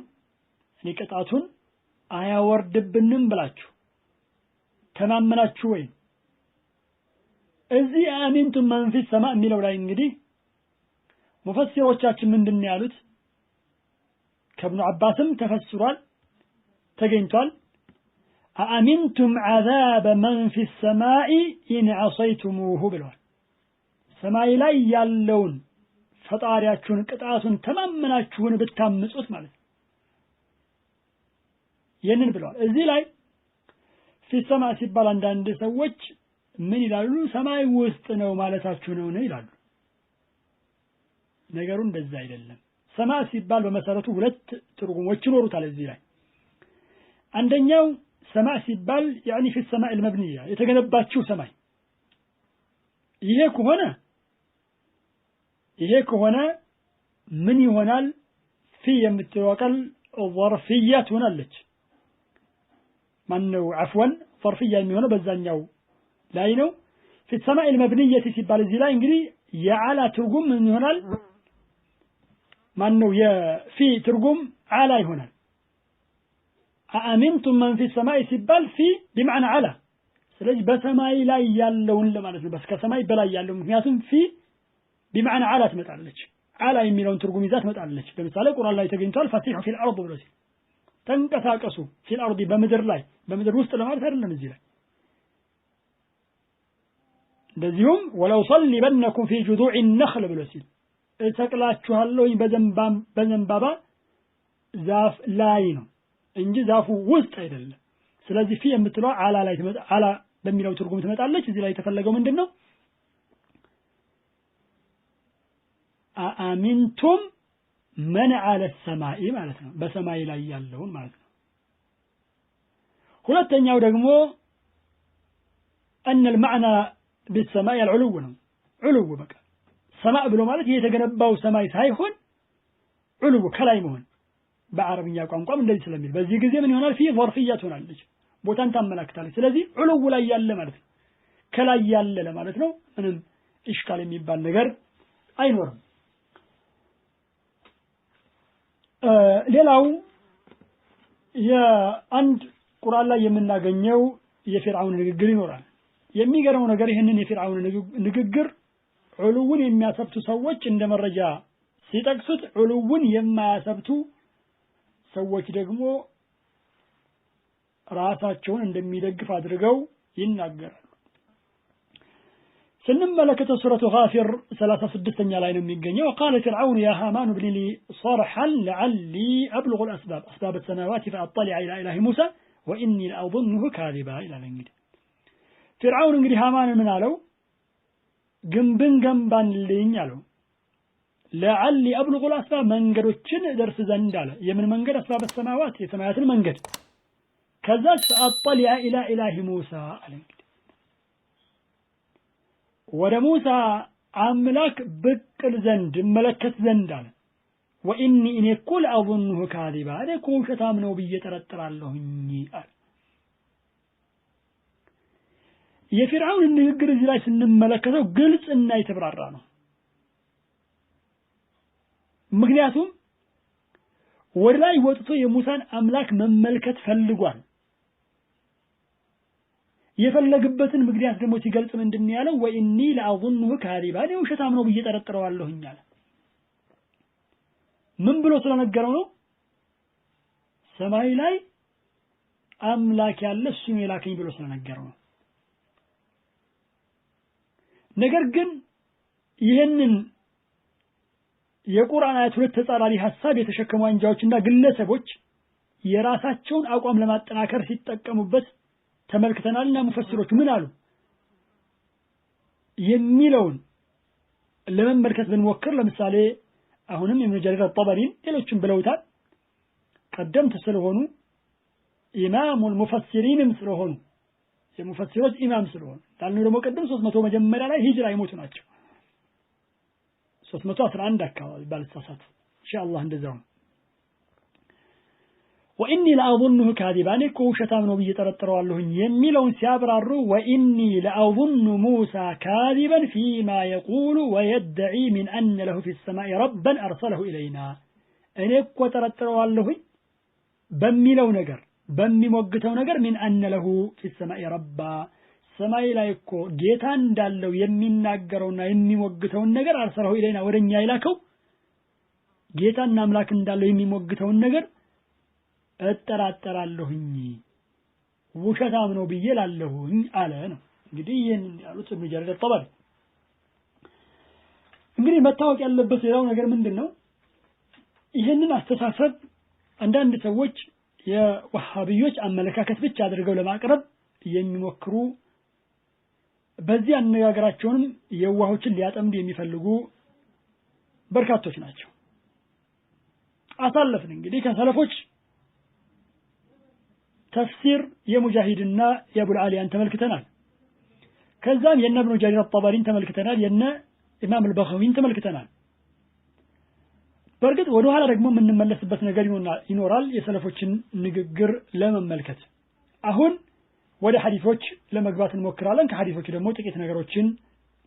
ቅጣቱን አያወርድብንም ብላችሁ ተማመናችሁ ወይ? እዚህ አሚንቱም መን ፊ ሰማ የሚለው ላይ እንግዲህ ሙፈሲሮቻችን ምንድነው ያሉት? ከኢብኑ አባስም ተፈስሯል ተገኝቷል። አአሚንቱም ዐዛበ መን ፊ ሰማኢ ኢን ዐሰይቱሙሁ ብለዋል። ሰማይ ላይ ያለውን ፈጣሪያችሁን ቅጣቱን ተማመናችሁን ብታምጹት ማለት ነው። ይህንን ብለዋል። እዚህ ላይ ፊ ሰማ ሲባል አንዳንድ ሰዎች ምን ይላሉ? ሰማይ ውስጥ ነው ማለታችሁ ነው ይላሉ። ነገሩ እንደዛ አይደለም። ሰማ ሲባል በመሰረቱ ሁለት ትርጉሞች ይኖሩታል እዚህ ላይ። አንደኛው ሰማ ሲባል يعني في السماء المبنيه የተገነባችው ሰማይ ይሄ ከሆነ ምን ይሆናል? في የምትወቀል ظرفيه ትሆናለች። ማነው عفوا ظرفيه የሚሆነው በዛኛው ላይ ነው። في السماء المبنيه ሲባል እዚህ ላይ እንግዲህ የዓላ ትርጉም ምን ይሆናል? ማነው የፊ ትርጉም ዓላ ይሆናል። አአሚንቱም መን ፊ ሰማይ ሲባል ፊ بمعنى ዓላ። ስለዚህ በሰማይ ላይ ያለውን ለማለት ነው። በስከ ሰማይ በላይ ያለው ምክንያቱም ፊ بمعنى ዓላ ትመጣለች። ዓላ የሚለውን ትርጉም ይዛ ትመጣለች። ለምሳሌ ቁርአን ላይ ተገኝቷል ፈሲሑ ፊል አርድ ብሎ ሲል ተንቀሳቀሱ ፊል አርድ በምድር ላይ በምድር ውስጥ ለማለት አይደለም እዚህ ላይ። እንደዚሁም ወለው ሰሊበነኩም ፊ ጁዱዕ النخل ብሎ ሲል እሰቅላችኋለሁ በዘንባባ ዛፍ ላይ ነው እንጂ ዛፉ ውስጥ አይደለም። ስለዚህ ፊ የምትለው ዓላ ላይ ትመጣ ዓላ በሚለው ትርጉም ትመጣለች። እዚህ ላይ የተፈለገው ምንድነው? አአሚንቱም መን ዐለ ሰማኢ ማለት ነው። በሰማይ ላይ ያለውን ማለት ነው። ሁለተኛው ደግሞ أن المعنى بالسماء العلو ነው። علو በቃ ሰማይ ብሎ ማለት ይሄ የተገነባው ሰማይ ሳይሆን علو ከላይ መሆን በአረብኛ ቋንቋም እንደዚህ ስለሚል በዚህ ጊዜ ምን ይሆናል? في ظرفيه ትሆናለች ቦታን ታመላክታለች። ስለዚህ علو ላይ ያለ ማለት ነው። ከላይ ያለ ለማለት ነው። ምንም ኢሽካል የሚባል ነገር አይኖርም። ሌላው የአንድ ቁርአን ላይ የምናገኘው የፊርዓውን ንግግር ይኖራል። የሚገርመው ነገር ይሄንን የፊርዓውን ንግግር ዑሉውን የሚያሰብቱ ሰዎች እንደ መረጃ ሲጠቅሱት ዑሉውን የማያሰብቱ ሰዎች ደግሞ ራሳቸውን እንደሚደግፍ አድርገው ይናገራሉ። سنملكة سورة غافر 36 ላይ ነው የሚገኘው وقال فرعون يا هامان ابن لي صرحا لعلي أبلغ أسباب السماوات فأطلع إلى إله موسى وإني لأظنه كاذبا إلى الانجليز فرعون እንግዲህ ሃማን ምን አለው? ግንብን ገንባልኝ አለው። لعلي أبلغ الأسباب መንገዶችን ደርስ ዘንድ አለ። የምን መንገድ? أسباب السماوات የሰማያትን መንገድ። ከዛ فأطلع إلى إله موسى አለ። ወደ ሙሳ አምላክ ብቅል ዘንድ መለከት ዘንድ አለ። ወኢኒ እኔ እኮ ለአظنه كاذبا እኔ እኮ ውሸታም ነው ብዬ ጠረጥራለሁኝ አለ። የፊርዓውን ንግግር እዚህ ላይ ስንመለከተው ግልጽ እና የተብራራ ነው። ምክንያቱም ወደ ላይ ወጥቶ የሙሳን አምላክ መመልከት ፈልጓል። የፈለገበትን ምክንያት ደግሞ ሲገልጽ ምንድነው ያለው? ወኢኒ ለአظنه كاذبا እኔ ውሸታም ነው ብዬ ጠረጥረዋለሁኝ አለ። ምን ብሎ ስለነገረው ነው? ሰማይ ላይ አምላክ ያለ እሱ ነው የላከኝ ብሎ ስለነገረው ነው። ነገር ግን ይሄንን የቁርአን አያት ሁለት ተጻራሪ ሐሳብ የተሸከሙ አንጃዎችና ግለሰቦች የራሳቸውን አቋም ለማጠናከር ሲጠቀሙበት ተመልክተናልና ሙፈሲሮች ምን አሉ የሚለውን ለመመልከት ብንሞክር ለምሳሌ አሁንም ኢብኑ ጀሪር አልጠበሪን ሌሎችም ብለውታል። ቀደምት ስለሆኑ ኢማሙል ሙፈሲሪንም ስለሆኑ የሙፈሲሮች ኢማም ስለሆኑ ታልነው ደግሞ ቀደም 300 መጀመሪያ ላይ ሂጅራ ይሞቱ ናቸው። 311 አካባቢ ባልተሳሳት ኢንሻአላህ እንደዛው ወኢኒ ለአظنه ካዚባ እኔ እኮ ውሸታም ነው ብዬ ጠረጥረዋለሁኝ የሚለውን ሲያብራሩ ወኢኒ ለአظن موسى كاذبا فيما يقول ويدعي من أن له في السماء ربا أرسله إلينا እኔ እኮ ጠረጥረዋለሁኝ በሚለው ነገር በሚሞግተው ነገር من أن له في السماء ربا ሰማይ ላይ እኮ ጌታ እንዳለው የሚናገረውና የሚሞግተውን ነገር አርሰለሁ ኢለይና ወደኛ ይላከው ጌታና አምላክ እንዳለው የሚሞግተውን ነገር እጠራጠራለሁኝ ውሸታም ነው ብዬ ላለሁኝ አለ ነው እንግዲህ ይሄን ያሉት ኢብኑ ጀሪር አጠበሪ እንግዲህ መታወቅ ያለበት ሌላው ነገር ምንድነው ይሄንን አስተሳሰብ አንዳንድ ሰዎች የወሃቢዮች አመለካከት ብቻ አድርገው ለማቅረብ የሚሞክሩ በዚህ አነጋገራቸውንም የዋሆችን ሊያጠምዱ የሚፈልጉ በርካቶች ናቸው አሳለፍን እንግዲህ ከሰለፎች ተፍሲር የሙጃሂድና የአቡል አሊያን ተመልክተናል ከዛም የነ ኢብኑ ጀሪር አጠበሪን ተመልክተናል የነ ኢማም አልበኻዊን ተመልክተናል በርግጥ ወደ ኋላ ደግሞ የምንመለስበት ነገር ይኖራል የሰለፎችን ንግግር ለመመልከት አሁን ወደ ሐዲሶች ለመግባት እንሞክራለን ከሐዲሶች ደግሞ ጥቂት ነገሮችን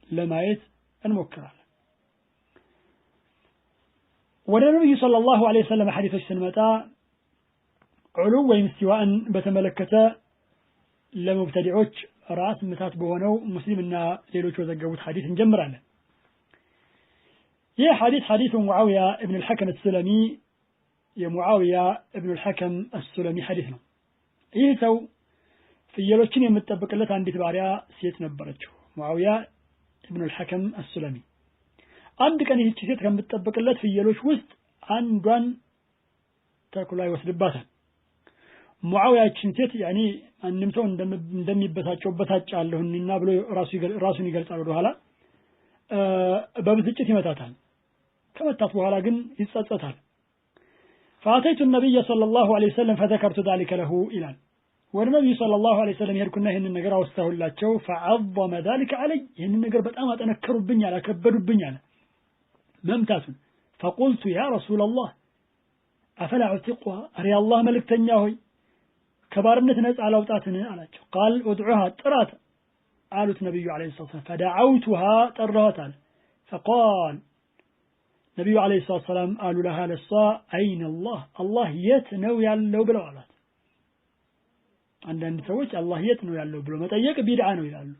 ለማየት እንሞክራለን ወደ ነብዩ ሰለላሁ ዐለይሂ ወሰለም ሐዲሶች ስንመጣ ዑሉ ወይም እስቲዋእን በተመለከተ ለሙብተዲዖች ራስ ምታት በሆነው ሙስሊምና ሌሎች ወዘገቡት ሐዲስ እንጀምራለን ይህ ሐዲስ ሙዓዊያ ኢብኑ አልሐከም አልሱለሚ የሙዓዊያ ኢብኑ አልሐከም አልሱለሚ ሐዲስ ነው ይህ ሰው ፍየሎችን የምትጠብቅለት አንዲት ባሪያ ሴት ነበረችው ሙዓዊያ ኢብኑ አልሐከም አልሱለሚ አንድ ቀን ይህች ሴት ከምትጠብቅለት ፍየሎች ውስጥ አንዷን ተኩላ ይወስድባታል ሙዓዊያችን ሴት ያኒ አንንም ሰው እንደሚበሳጨው በታጫለሁና ብሎ ራሱን ይገልጻል ወደ ኋላ በብስጭት ይመታታል ከመታት በኋላ ግን ይጸጸታል فاتيت النبي صلى الله عليه وسلم فذكرت ذلك له الى والنبي صلى الله عليه وسلم يركنا ይሄንን ነገር አወስተውላቸው فعظم ذلك علي ይሄንን ነገር በጣም አጠነከሩብኛል አከበዱብኛል መምታቱን فقلت يا رسول الله افلا اعتقها اري الله መልእክተኛ ሆይ ከባርነት ነፃ አላውጣትን አላቸው قال ادعوها ጥራት አሉት ነብዩ አለይሂ ሰላም فدعوتها طرات فقال ነብዩ አለይሂ ሰላም አሉ ለها ለሷ አይነ الله የት ነው ያለው ብለው አሏት አንዳንድ ሰዎች አላህ የት ነው ያለው ብሎ መጠየቅ ቢድዓ ነው ይላሉ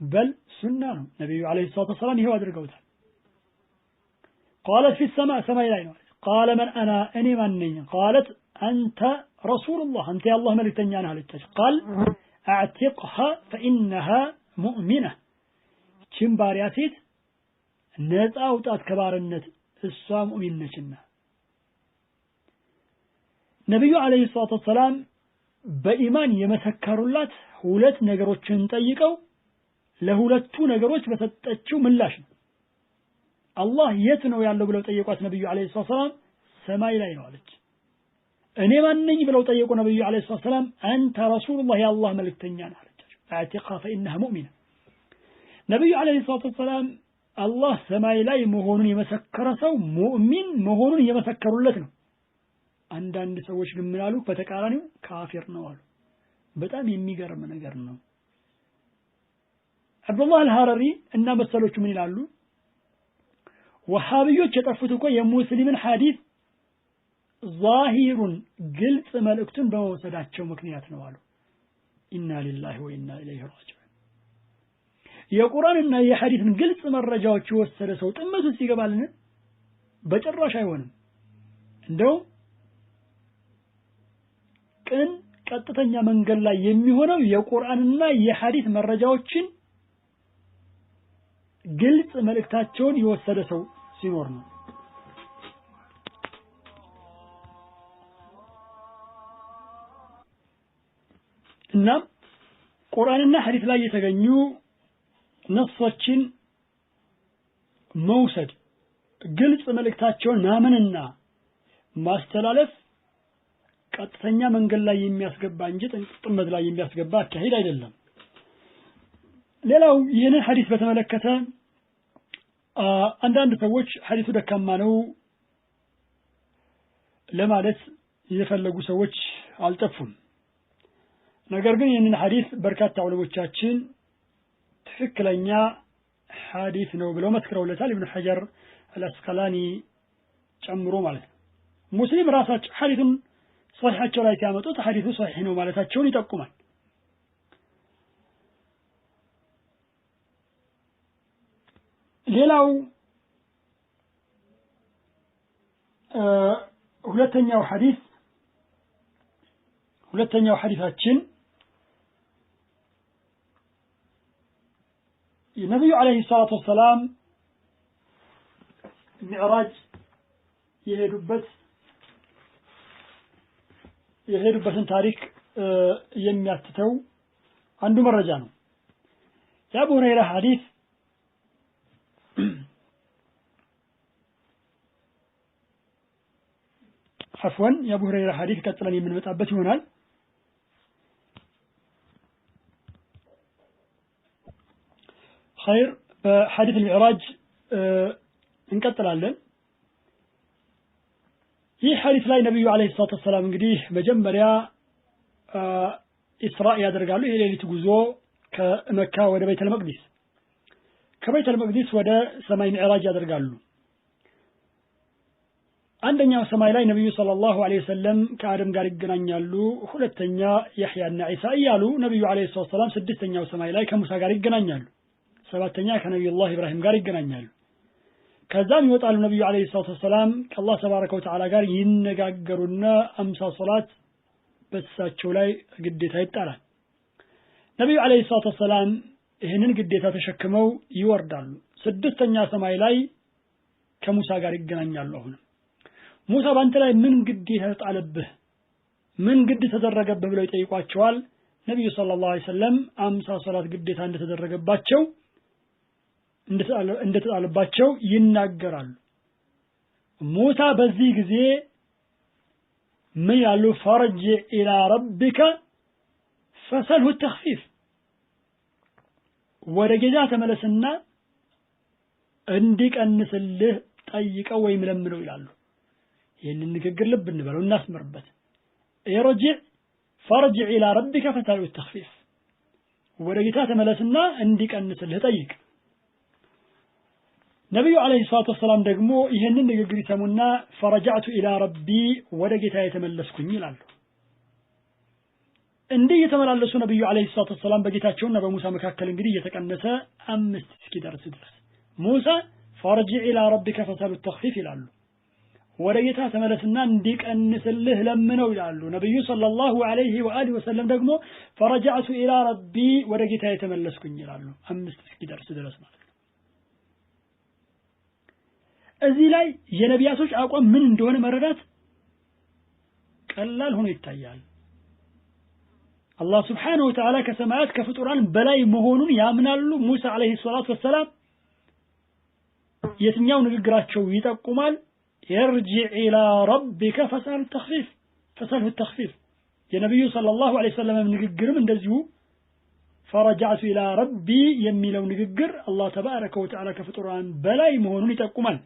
በል ሱና ነው ነብዩ አለይሂ ሰላም ይሄው አድርገውታል قالت في السماء سماء ላይ ነው قال من انا እኔ ማን ነኝ قالت انت رسول الله انت يا الله ملكتኛ ነህ አለቻቸው قال اعتقها فانها مؤمنه ቺም ባሪያ ሴት ነፃ አውጣት ከባርነት እሷ ሙእሚን ነችና ነብዩ አለይሂ ሰላም በኢማን የመሰከሩላት ሁለት ነገሮችን ጠይቀው ለሁለቱ ነገሮች በሰጠችው ምላሽ ነው አላህ የት ነው ያለው ብለው ጠየቋት ነብዩ አለይሂ ሰላም ሰማይ ላይ ነው አለች እኔ ማን ነኝ ብለው ጠየቁ ነብዩ አለይሂ ሰላም አንተ ረሱሉላህ የአላህ መልእክተኛ ነህ አለቻቸው አዕቲqa فانها مؤمنه ነብዩ አለይሂ ሰላም አላህ ሰማይ ላይ መሆኑን የመሰከረ ሰው ሙእሚን መሆኑን የመሰከሩለት ነው አንዳንድ ሰዎች ግን ምን አሉ በተቃራኒው ካፊር ነው አሉ በጣም የሚገርም ነገር ነው አብዱላህ አልሐረሪ እና መሰሎቹ ምን ይላሉ ወሃቢዮች የጠፉት እኮ የሙስሊምን ሐዲስ ዛሂሩን ግልጽ መልእክቱን በመውሰዳቸው ምክንያት ነው አሉ ኢና ሊላሂ ወኢና ኢለይሂ ራጂዑን የቁርአንና የሐዲስን ግልጽ መረጃዎች የወሰደ ሰው ጥመት ውስጥ ይገባልን በጭራሽ አይሆንም እንደው ቅን ቀጥተኛ መንገድ ላይ የሚሆነው የቁርአንና የሐዲስ መረጃዎችን ግልጽ መልእክታቸውን የወሰደ ሰው ሲኖር ነው እና ቁርአንና ሐዲስ ላይ የተገኙ ነፍሶችን መውሰድ ግልጽ መልእክታቸውን ማመንና ማስተላለፍ ቀጥተኛ መንገድ ላይ የሚያስገባ እንጂ ጥመት ላይ የሚያስገባ አካሄድ አይደለም ሌላው ይህንን ሐዲስ በተመለከተ አንዳንድ ሰዎች ሐዲሱ ደካማ ነው ለማለት የፈለጉ ሰዎች አልጠፉም። ነገር ግን ይህንን ሐዲስ በርካታ ዑለሞቻችን ትክክለኛ ሐዲስ ነው ብለው መስክረውለታል። ኢብኑ ሐጀር አልአስቀላኒ ጨምሮ ማለት ነው። ሙስሊም ራሳቸው ሐዲሱን ሶሒሐቸው ላይ ሲያመጡት ሐዲሱ ሶሒህ ነው ማለታቸውን ይጠቁማል። ሌላው ሁለተኛው ሐዲሳችን የነብዩ አለይሂ ሰላቱ ወሰላም ሚዕራጅ የሄዱበትን ታሪክ የሚያትተው አንዱ መረጃ ነው። የአቡ ሁረይራ ሐዲስ عفوا يا أبو هريرة حديث كتلني من متعبت هنا خير حديث المعراج انقطع لنا هي حديث لا النبي عليه الصلاة والسلام እንግዲህ መጀመሪያ ኢስራእ ያደርጋሉ። ይሄ ሌሊት ጉዞ ከመካ ወደ ቤተል መቅዲስ ከቤተል መቅዲስ ወደ ሰማይ ሚዕራጅ ያደርጋሉ። አንደኛው ሰማይ ላይ ነብዩ ሰለላሁ ዐለይሂ ወሰለም ከአደም ጋር ይገናኛሉ። ሁለተኛ ያህያና ኢሳ እያሉ ነብዩ ዐለይሂ ሰላም ስድስተኛው ሰማይ ላይ ከሙሳ ጋር ይገናኛሉ። ሰባተኛ ከነብዩላህ ኢብራሂም ጋር ይገናኛሉ። ከዛም ይወጣሉ። ነብዩ ዐለይሂ ሰላም ከአላህ ተባረከ ወተዓላ ጋር ይነጋገሩና 50 ሶላት በእሳቸው ላይ ግዴታ ይጣላል። ነብዩ ዐለይሂ ሰላም ይህንን ግዴታ ተሸክመው ይወርዳሉ። ስድስተኛ ሰማይ ላይ ከሙሳ ጋር ይገናኛሉ። አሁን ሙሳ ባንተ ላይ ምን ግዴታ ተጣለብህ ምን ግድ ተደረገብህ ብለው ይጠይቋቸዋል። ነብዩ ሰለላሁ ዐለይሂ ወሰለም 50 ሶላት ግዴታ እንደተጣለባቸው ይናገራሉ። ሙሳ በዚህ ጊዜ ምን ያሉ ፈርጅ ኢላ ረቢከ ፈሰልሁ ተኽፊፍ ወደ ጌታ ተመለስና እንዲቀንስልህ ጠይቀው ወይም ለምነው ይላሉ። ይህንን ንግግር ልብ እንበለው እናስመርበት። ይርጅዕ ፈርጅዕ ኢላ ረቢከ ፈሰልሁ ተኽፊፍ ወደ ጌታ ተመለስና እንዲቀንስልህ ጠይቅ። ነብዩ አለይሂ ሰላቱ ወሰላም ደግሞ ይህንን ንግግር ይሰሙና ፈረጃዕቱ ኢላ ረቢ ወደ ጌታ የተመለስኩኝ ይላሉ። እንዲህ የተመላለሱ ነብዩ አለይሂ ሰላቱ ወሰላም በጌታቸውና በሙሳ መካከል እንግዲህ እየተቀነሰ 5 እስኪደርስ ድረስ ሙሳ ፈርጅዕ ኢላ ረቢከ ፈሰልሁ ተኽፊፍ ይላሉ። ወደ ጌታ ተመለስና እንዲቀንስልህ ለምነው ይላሉ። ነብዩ ሰለላሁ ዐለይሂ ወአሊሂ ወሰለም ደግሞ ፈረጃዕቱ ኢላ ረቢ ወደ ጌታ የተመለስኩኝ ይላሉ። 5 እስኪደርስ ድረስ ማለት ነው። እዚህ ላይ የነቢያቶች አቋም ምን እንደሆነ መረዳት ቀላል ሆኖ ይታያል። አላህ Subhanahu Wa Ta'ala ከሰማያት ከፍጡራን በላይ መሆኑን ያምናሉ። ሙሳ አለይሂ ሰላቱ ወሰላም የትኛው ንግግራቸው ይጠቁማል? يرجع إلى ربك فسأله التخفيف የነብዩ ሰለላሁ ዐለይሂ ወሰለም ንግግርም እንደዚሁ فرجعت إلى ربي የሚለው ንግግር አላህ ተባረከ ወተዓላ ከፍጡራን በላይ መሆኑን ይጠቁማል።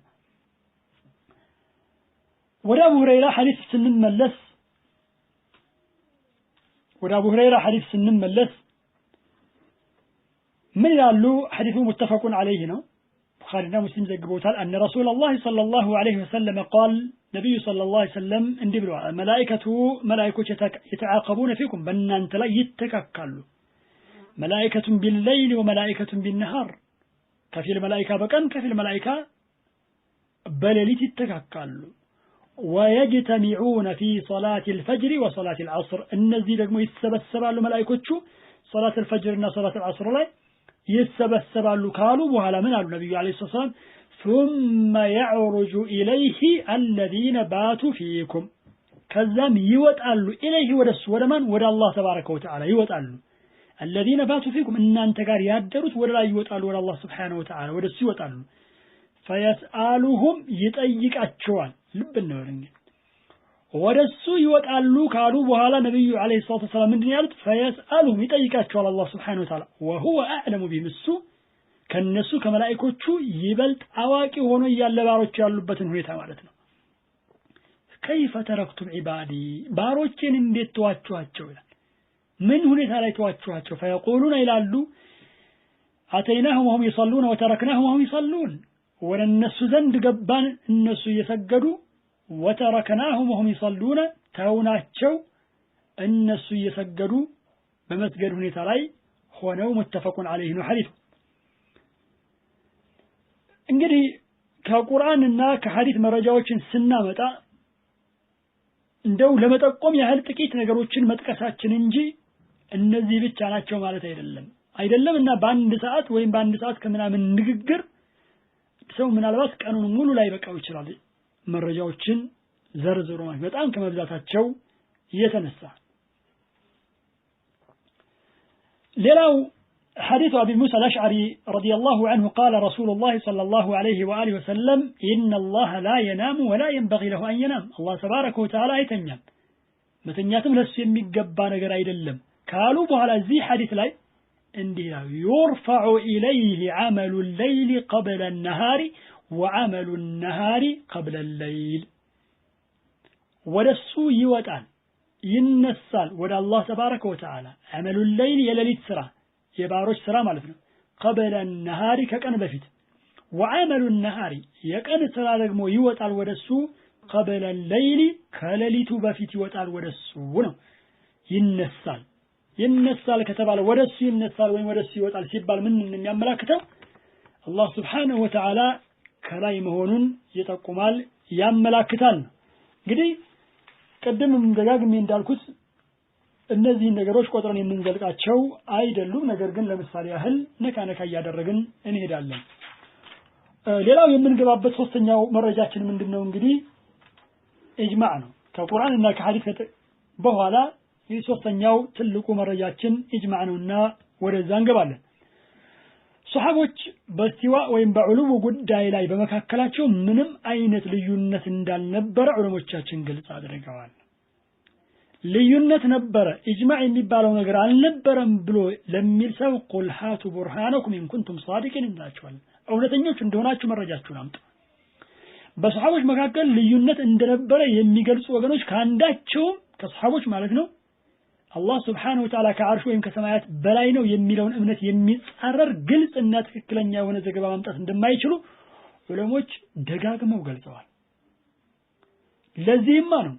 ወደ አቡ ሁረይራ ሐዲስ ስንመለስ ምን ይላሉ? ሐዲሱ ሙተፈቁን ዐለይሂ ነው። ቡኻሪና ሙስሊም ዘግበውታል። أن رسول الله صلى الله عليه وسلم قال ነብዩ ሰለላሁ ዐለይሂ ወሰለም እንዲህ ብለዋል። መላእክቶች يتعاقبون فيكم በእናንተ ላይ ይተካካሉ። ملائكة بالليل وملائكة بالنهار كفيل ملائكة بقن كفيل ملائكة بليلت التكاكل ويجتمعون في صلاة الفجر وصلاة العصر النزي دغمو يتسبسبالو ملائكوچو صلاة الفجر እና صلاة العصر ላይ ይሰበሰባሉ ካሉ በኋላ ምን አሉ ነብዩ አለይሂ ሰላም ثم يعرج إليه الذين باتوا فيكم ከዛም ይወጣሉ ኢለይሂ ወደሱ ወደማን ወደ አላህ ተባረከ ወተዓላ ይወጣሉ الذين باتوا فيكم ان انت ጋር ያደሩት ወደ ላይ ይወጣሉ ወደ አላህ Subhanahu Wa Ta'ala ወደሱ ይወጣሉ فيسألهم ይጠይቃቸዋል ልብ ነው እንግዲህ ወደሱ ይወጣሉ ካሉ በኋላ ነብዩ አለይሂ ሰላቱ ወሰላም ምንድን ያሉት فيسألهم ይጠይቃቸዋል አላህ Subhanahu Wa Ta'ala وهو أعلم بهم እሱ ከነሱ ከመላእክቶቹ ይበልጥ አዋቂ ሆኖ ያለ ባሮች ያሉበትን ሁኔታ ማለት ነው። كيف تركتم عبادي باروچን እንዴት ተዋችኋቸው ይላል ምን ሁኔታ ላይ ተዋችኋቸው فيقولون ይላሉ አተይናሁም ወሁም ይصلون وتركناهم وهم يصلون ወለነሱ ዘንድ ገባን እነሱ እየሰገዱ وتركناهم وهم يصلون ተውናቸው እነሱ እየሰገዱ በመስገድ ሁኔታ ላይ ሆነው متفق عليه ነው ሐዲስ እንግዲህ ከቁርአንና ከሐዲስ መረጃዎችን ስናመጣ እንደው ለመጠቆም ያህል ጥቂት ነገሮችን መጥቀሳችን እንጂ እነዚህ ብቻ ናቸው ማለት አይደለምና በአንድ ሰዓት ወይም በአንድ ሰዓት ከምናምን ንግግር ሰው ምናልባት ቀኑን ሙሉ ላይ በቃው ይችላል መረጃዎችን ዘርዝሮ ማለት በጣም ከመብዛታቸው የተነሳ ሌላው حديث أبي موسى الأشعري رضي الله عنه قال رسول الله صلى الله عليه وآله وسلم إن الله لا ينام ولا ينبغي له أن ينام الله تبارك وتعالى يتنيم متنياتم لسو يميقبا نغير أيدلم قالوا بها لزي حديث لاي اندينا يرفع إليه عمل الليل قبل النهار وعمل النهار قبل الليل ودسو يوتان ينسال ودى الله تبارك وتعالى عمل الليل يلليت سرا የባሮች ስራ ማለት ነው قبل النهار ከቀን በፊት وعمل النهار የቀን ስራ ደግሞ ይወጣል ወደሱ قبل الليل ከሌሊቱ በፊት ይወጣል ወደሱ ነው ይነሳል ከተባለ ወደሱ ይነሳል ወይ ወደሱ ይወጣል ሲባል ምን እንደሚያመላክተው አላህ Subhanahu Wa Ta'ala ከላይ መሆኑን ይጠቁማል ያመላክታል እንግዲህ ቀደምም ደጋግሜ እንዳልኩት እነዚህ ነገሮች ቆጥረን የምንዘልቃቸው አይደሉም ነገር ግን ለምሳሌ ያህል ነካ ያደረግን እንሄዳለን ሌላው የምንገባበት ሶስተኛው መረጃችን ምንድነው እንግዲህ ኢጅማዕ ነው ከቁርአንና ከሐዲስ በኋላ የሶስተኛው ትልቁ መረጃችን ኢጅማዕ ነውና ወደዛ እንገባለን ሱሐቦች በስቲዋ ወይም በዑሉም ጉዳይ ላይ በመካከላቸው ምንም አይነት ልዩነት እንዳልነበረ ዑለሞቻችን ግልጽ አድርገዋል ልዩነት ነበረ ኢጅማዕ የሚባለው ነገር አልነበረም ብሎ ለሚል ሰው ቁል ሃቱ ቡርሃነኩም ኢን ኩንቱም ሷዲቂን እንላችኋል እውነተኞች እንደሆናችሁ መረጃችሁን አምጡ በሱሐቦች መካከል ልዩነት እንደነበረ የሚገልጹ ወገኖች ካንዳቸው ከሱሐቦች ማለት ነው አላህ Subhanahu Wa Ta'ala ከአርሹ ወይም ከሰማያት በላይ ነው የሚለውን እምነት የሚጻረር ግልጽና ትክክለኛ የሆነ ዘገባ ማምጣት እንደማይችሉ ዑለሞች ደጋግመው ገልጸዋል ለዚህማ ነው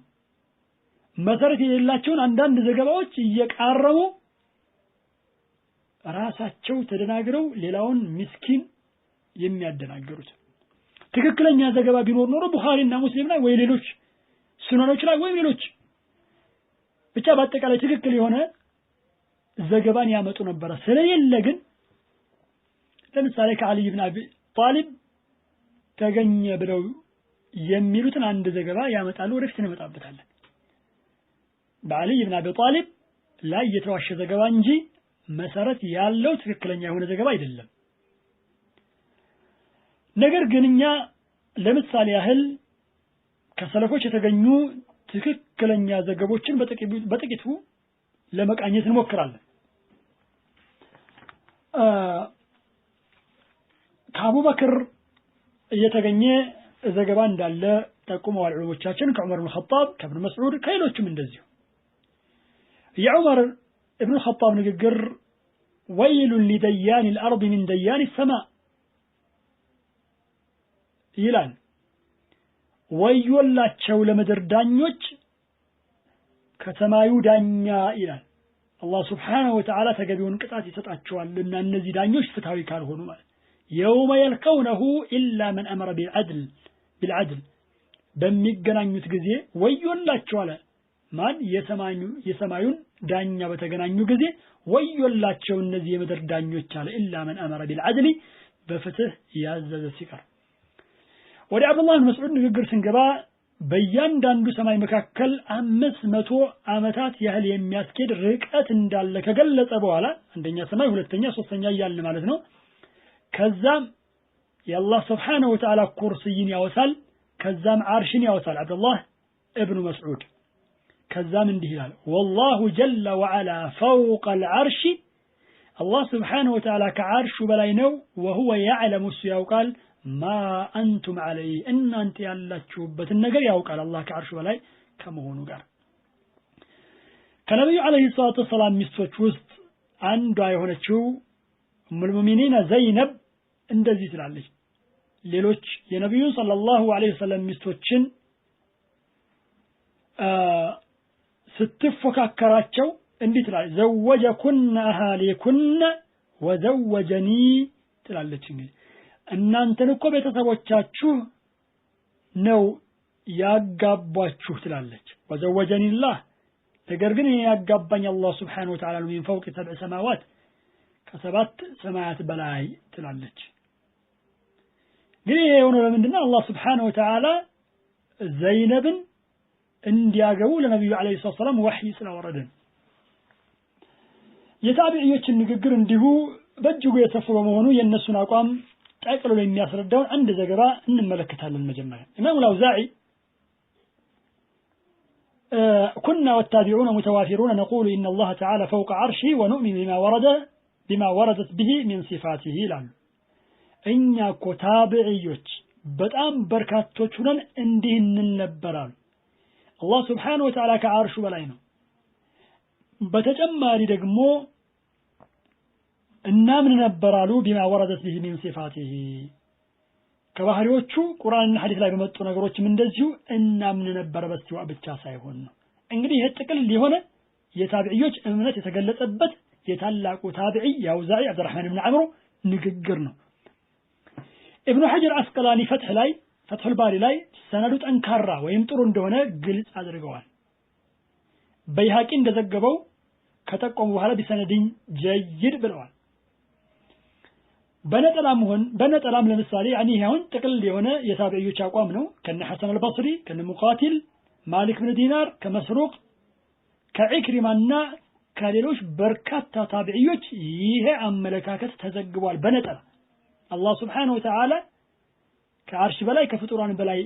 መሰረት የሌላቸውን አንዳንድ ዘገባዎች እየቃረሙ ራሳቸው ተደናግረው ሌላውን ምስኪን የሚያደናገሩት ትክክለኛ ዘገባ ቢኖር ኖሮ ቡኻሪና ሙስሊም ላይ ወይ ሌሎች ሱናኖች ላይ ወይ ሌሎች ብቻ በአጠቃላይ ትክክል የሆነ ዘገባን ያመጡ ነበር ስለሌለ ግን ለምሳሌ ከአሊ ኢብኑ አቢ ጣሊብ ተገኘ ብለው የሚሉትን አንድ ዘገባ ያመጣሉ ወደፊት እንመጣበታለን በአሊ ኢብኑ አቢ ጣሊብ ላይ የተዋሸ ዘገባ እንጂ መሰረት ያለው ትክክለኛ የሆነ ዘገባ አይደለም ነገር ግን እኛ ለምሳሌ ያህል ከሰለፎች የተገኙ ትክክለኛ ዘገቦችን በጥቂቱ ለመቃኘት እንሞክራለን ከአቡበክር የተገኘ ዘገባ እንዳለ ጠቁመዋል ዑለሞቻችን ከዑመር ኢብኑ ኸጣብ ከኢብኑ መስዑድ ከሌሎችም እንደዚሁ የዑመር ኢብኑ ኸጣብ ንግግር ወይሉ ሊደያን الارض من ديان السماء ይላል ወዮላቸው ለምድር ዳኞች ከሰማዩ ዳኛ ይላል አላህ Subhanahu Wa Ta'ala ተገቢውን ቅጣት ይሰጣቸዋልና እነዚህ ዳኞች ፍትሃዊ ካልሆኑ ማለት يوم يلقونه إلا من أمر بالعدل በሚገናኙት ጊዜ ወዮላቸው አለ ማን የሰማዩን ዳኛ በተገናኙ ጊዜ ወዮላቸው እነዚህ የምድር ዳኞች አለ إلا من أمر بالعدل በፍትህ ያዘዘ ሲቀር ወደ አብዱላህ መስዑድ ንግግር ስንገባ በእያንዳንዱ ሰማይ መካከል 500 አመታት ያህል የሚያስኬድ ርቀት እንዳለ ከገለጸ በኋላ አንደኛ ሰማይ ሁለተኛ ሶስተኛ እያልን ማለት ነው ከዛም የአላህ Subhanahu Wa Ta'ala ኩርሲይን ያወሳል ከዛም አርሽን ያወሳል አብዱላህ ኢብኑ መስዑድ ከዛም እንዲህ ይላል والله جل وعلا فوق العرش الله Subhanahu Wa Ta'ala ከአርሹ በላይ ነው وهو يعلم السياقال ማ አንቱም ዐለይህ እናንተ ያላችሁበትን ነገር ያውቃል አላህ ከአርሹ በላይ ከመሆኑ ጋር። ከነቢዩ ዐለይሂ ሰላቱ ወሰላም ሚስቶች ውስጥ አንዷ የሆነችው ኡሙል ሙእሚኒን ዘይነብ እንደዚህ ትላለች ሌሎች የነቢዩን ሰለላሁ ዐለይሂ ወሰለም ሚስቶችን ስትፎካከራቸው እንዲህ ትላለች ዘወጀኩነ አሃሊኩነ ወዘወጀኒ ትላለች። እንግዲህ እናንተን እኮ ቤተሰቦቻችሁ ነው ያጋቧችሁ ትላለች። ወዘወጀኒላህ ነገር ግን ያጋባኝ አላህ ሱብሓነሁ ወተዓላ ነው ሚን ፈውቅ ሰብዕ ሰማዋት ከሰባት ሰማያት በላይ ትላለች። ግን ይሄ የሆነው ለምንድነው? አላህ ሱብሓነሁ ወተዓላ ዘይነብን እንዲያገቡ ለነብዩ አለይሂ ሰላም ወህይ ስለወረደ። የታቢዒዎችን ንግግር እንዲሁ በእጅጉ የሰፉ በመሆኑ የእነሱን አቋም ጠቅልሎ የሚያስረዳውን አንድ ዘገባ እንመለከታለን። መጀመሪያ ኢማሙ አልአውዛዒ كنا والتابعون متوافرون نقول إن الله تعالى فوق عرشه ونؤمن بما وردت به من صفاته لعل إنيا كتابعيوش بتأم بركاتوش ونن اندهن النبرال الله سبحانه وتعالى كعرش بلاينه بتجمع دقمو إنا من نبرالو بما وردت به من صفاته ከባህሪዎቹ ቁርአንና ሐዲስ ላይ በመጡ ነገሮች እንደዚሁ እና ምን ነበር በስተዋ ብቻ ሳይሆን ነው። እንግዲህ ይሄ ጥቅል የሆነ የታቢዒዎች እምነት የተገለጸበት የታላቁ ታቢዒ የአውዛዒ አብዱራህማን ኢብኑ ዐምሩ ንግግር ነው። ኢብኑ ሐጀር አስቀላኒ ፈትሑል ባሪ ላይ ሰነዱ ጠንካራ ወይም ጥሩ እንደሆነ ግልጽ አድርገዋል። በይሃቂ እንደዘገበው ከጠቆሙ በኋላ ቢሰነድን ጀይድ ብለዋል። በነጠላም ለምሳሌ ያኒ ያውን ጥቅል የሆነ የታቢዒዎች አቋም ነው። ከነ ሐሰን አልበስሪ ከነ ሙቃቲል ማሊክ ኢብኑ ዲናር ከመስሩቅ ከኢክሪማና ከሌሎች በርካታ ታቢዒዎች ይሄ አመለካከት ተዘግቧል። በነጠላ አላህ ሱብሓነሁ ወተዓላ ከአርሽ በላይ ከፍጡራን በላይ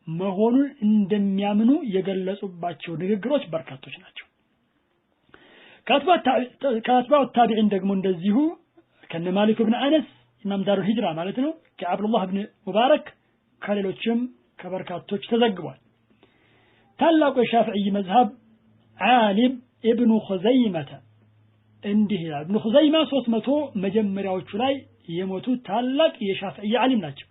መሆኑን እንደሚያምኑ የገለጹባቸው ንግግሮች በርካቶች ናቸው። ከአትባዑ ታቢዒን ደግሞ እንደዚሁ ከነ ማሊክ ኢብኑ አነስ ኢማም ዳሩል ሂጅራ ማለት ነው ከአብዱላህ ኢብኑ ሙባረክ ከሌሎችም ከበርካቶች ተዘግቧል። ታላቁ የሻፊዒ መዝሀብ ዓሊም ኢብኑ ኹዘይመተ እንዲህ ይላል። ኢብኑ ኹዘይማ 300 መጀመሪያዎቹ ላይ የሞቱ ታላቅ የሻፊዒ ዓሊም ናቸው።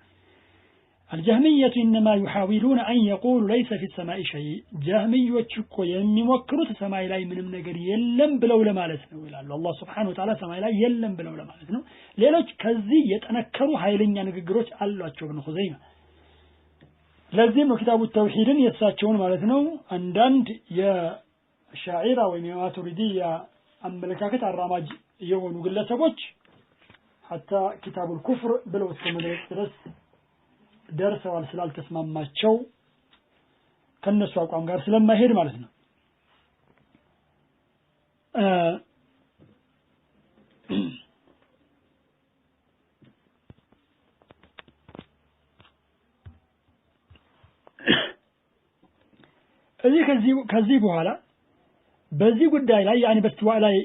الجهمية إنما يحاولون أن يقولوا ليس في السماء شيء جهمية እኮ የሚሞክሩት ሰማይ ላይ ምንም ነገር የለም ብለው ለማለት ነው ይላሉ። አላህ Subhanahu Wa Ta'ala ሰማይ ላይ የለም ብለው ለማለት ነው። ሌሎች ከዚህ የጠነከሩ ኃይለኛ ንግግሮች አሏቸው ኢብኑ ኹዘይማ። ለዚህም ነው ኪታቡ ተውሂድን የሳቸውን ማለት ነው አንዳንድ የሻዒራ ወይም የማቱሪዲያ አመለካከት አራማጅ የሆኑ ግለሰቦች حتى كتاب الكفر ብለው እስከመድረስ ድረስ ደርሰዋል ስላልተስማማቸው ከነሱ አቋም ጋር ስለማይሄድ ማለት ነው። ከዚህ በኋላ በዚህ ጉዳይ ላይ ያኒ በስተዋ ላይ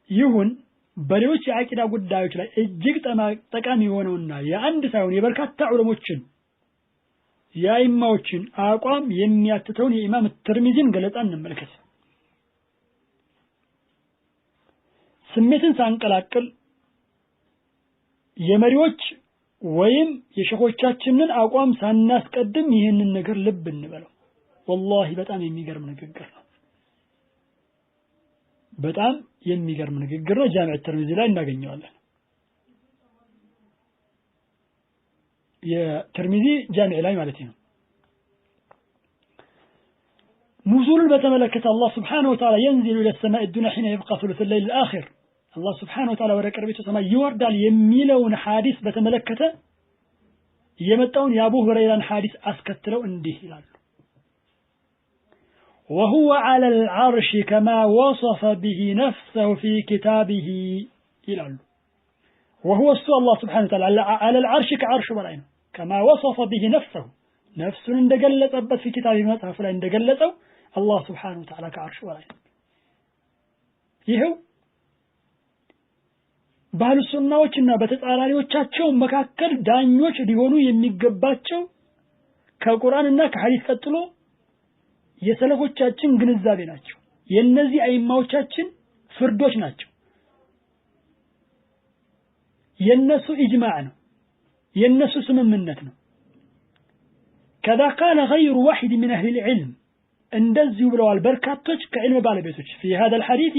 ይሁን በሌሎች የአቂዳ ጉዳዮች ላይ እጅግ ጠቃሚ የሆነውና የአንድ ሳይሆን የበርካታ ዑለሞችን የአይማዎችን አቋም የሚያትተውን የኢማም ተርሚዚን ገለጻ እንመልከት። ስሜትን ሳንቀላቅል የመሪዎች ወይም የሸኾቻችንን አቋም ሳናስቀድም ይህንን ነገር ልብ እንበለው። والله በጣም የሚገርም ንግግር ነው። በጣም የሚገርም ንግግር ነው። ጃሚዕ ተርሚዚ ላይ እናገኘዋለን። የተርሚዚ ጃሚዕ ላይ ማለት ነው። نزول بتملكة الله سبحانه وتعالى ينزل إلى السماء الدنيا حين يبقى ثلث الليل الآخر. الله سبحانه وتعالى وركربيت السماء يوردال يميلون حادث بتملكته يمتون يا أبو هريرة حادث أسكتلو انديه لالو. وهو على العرش كما وصف به نفسه في كتابه إلى وهو السؤال الله سبحانه وتعالى على العرش كعرش بلاينه كما وصف به نفسه نفس اندقلت أبت في كتابه متحف لا اندقلته الله سبحانه وتعالى كعرش بلاينه يهو ባህል ሱናዎችና በተጻራሪዎቻቸው መካከል ዳኞች ሊሆኑ የሚገባቸው ከቁርአንና ከሐዲስ ቀጥሎ የሰለፎቻችን ግንዛቤ ናቸው። የነዚህ አይማዎቻችን ፍርዶች ናቸው። የነሱ ኢጅማዕ ነው። የነሱ ስምምነት ነው። كذا قال غير واحد من أهل العلم እንደዚሁ ብለዋል በርካቶች ከዕልም ባለቤቶች في هذا الحديث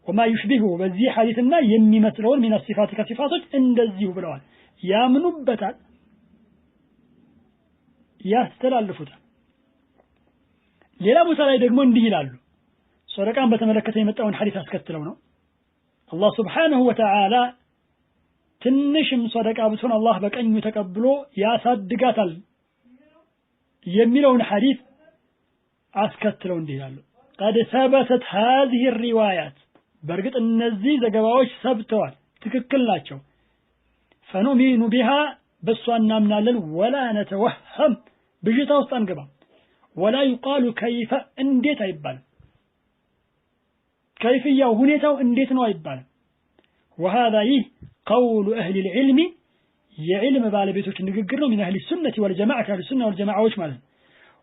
وما يشبهه በዚህ ሐዲስና የሚመስለውን من الصفات ከሲፋቶች እንደዚሁ ብለዋል። ያምኑበታል፣ ያስተላልፉታል። ሌላ ቦታ ላይ ደግሞ እንዲህ ይላሉ። ሰደቃን በተመለከተ የመጣውን ሐዲስ አስከትለው ነው አላህ Subhanahu Wa Ta'ala ትንሽም ሰደቃ ብትሆን አላህ በቀኙ ተቀብሎ ያሳድጋታል የሚለውን ሐዲስ አስከትለው እንዲህ ይላሉ። قد ثبتت هذه الروايات በርግጥ እነዚህ ዘገባዎች ሰብተዋል፣ ትክክል ናቸው። فنؤمن بها በሷ እናምናለን ولا نتوهم ብዥታ ውስጥ አንገባም። ولا يقال كيف እንዴት አይባልም። كيفያው ሁኔታው እንዴት ነው አይባልም። وهذا قول أهل العلم يعلم ባለቤቶች ንግግር ነው من أهل السنة والجماعة أهل السنة والجماعة ማለት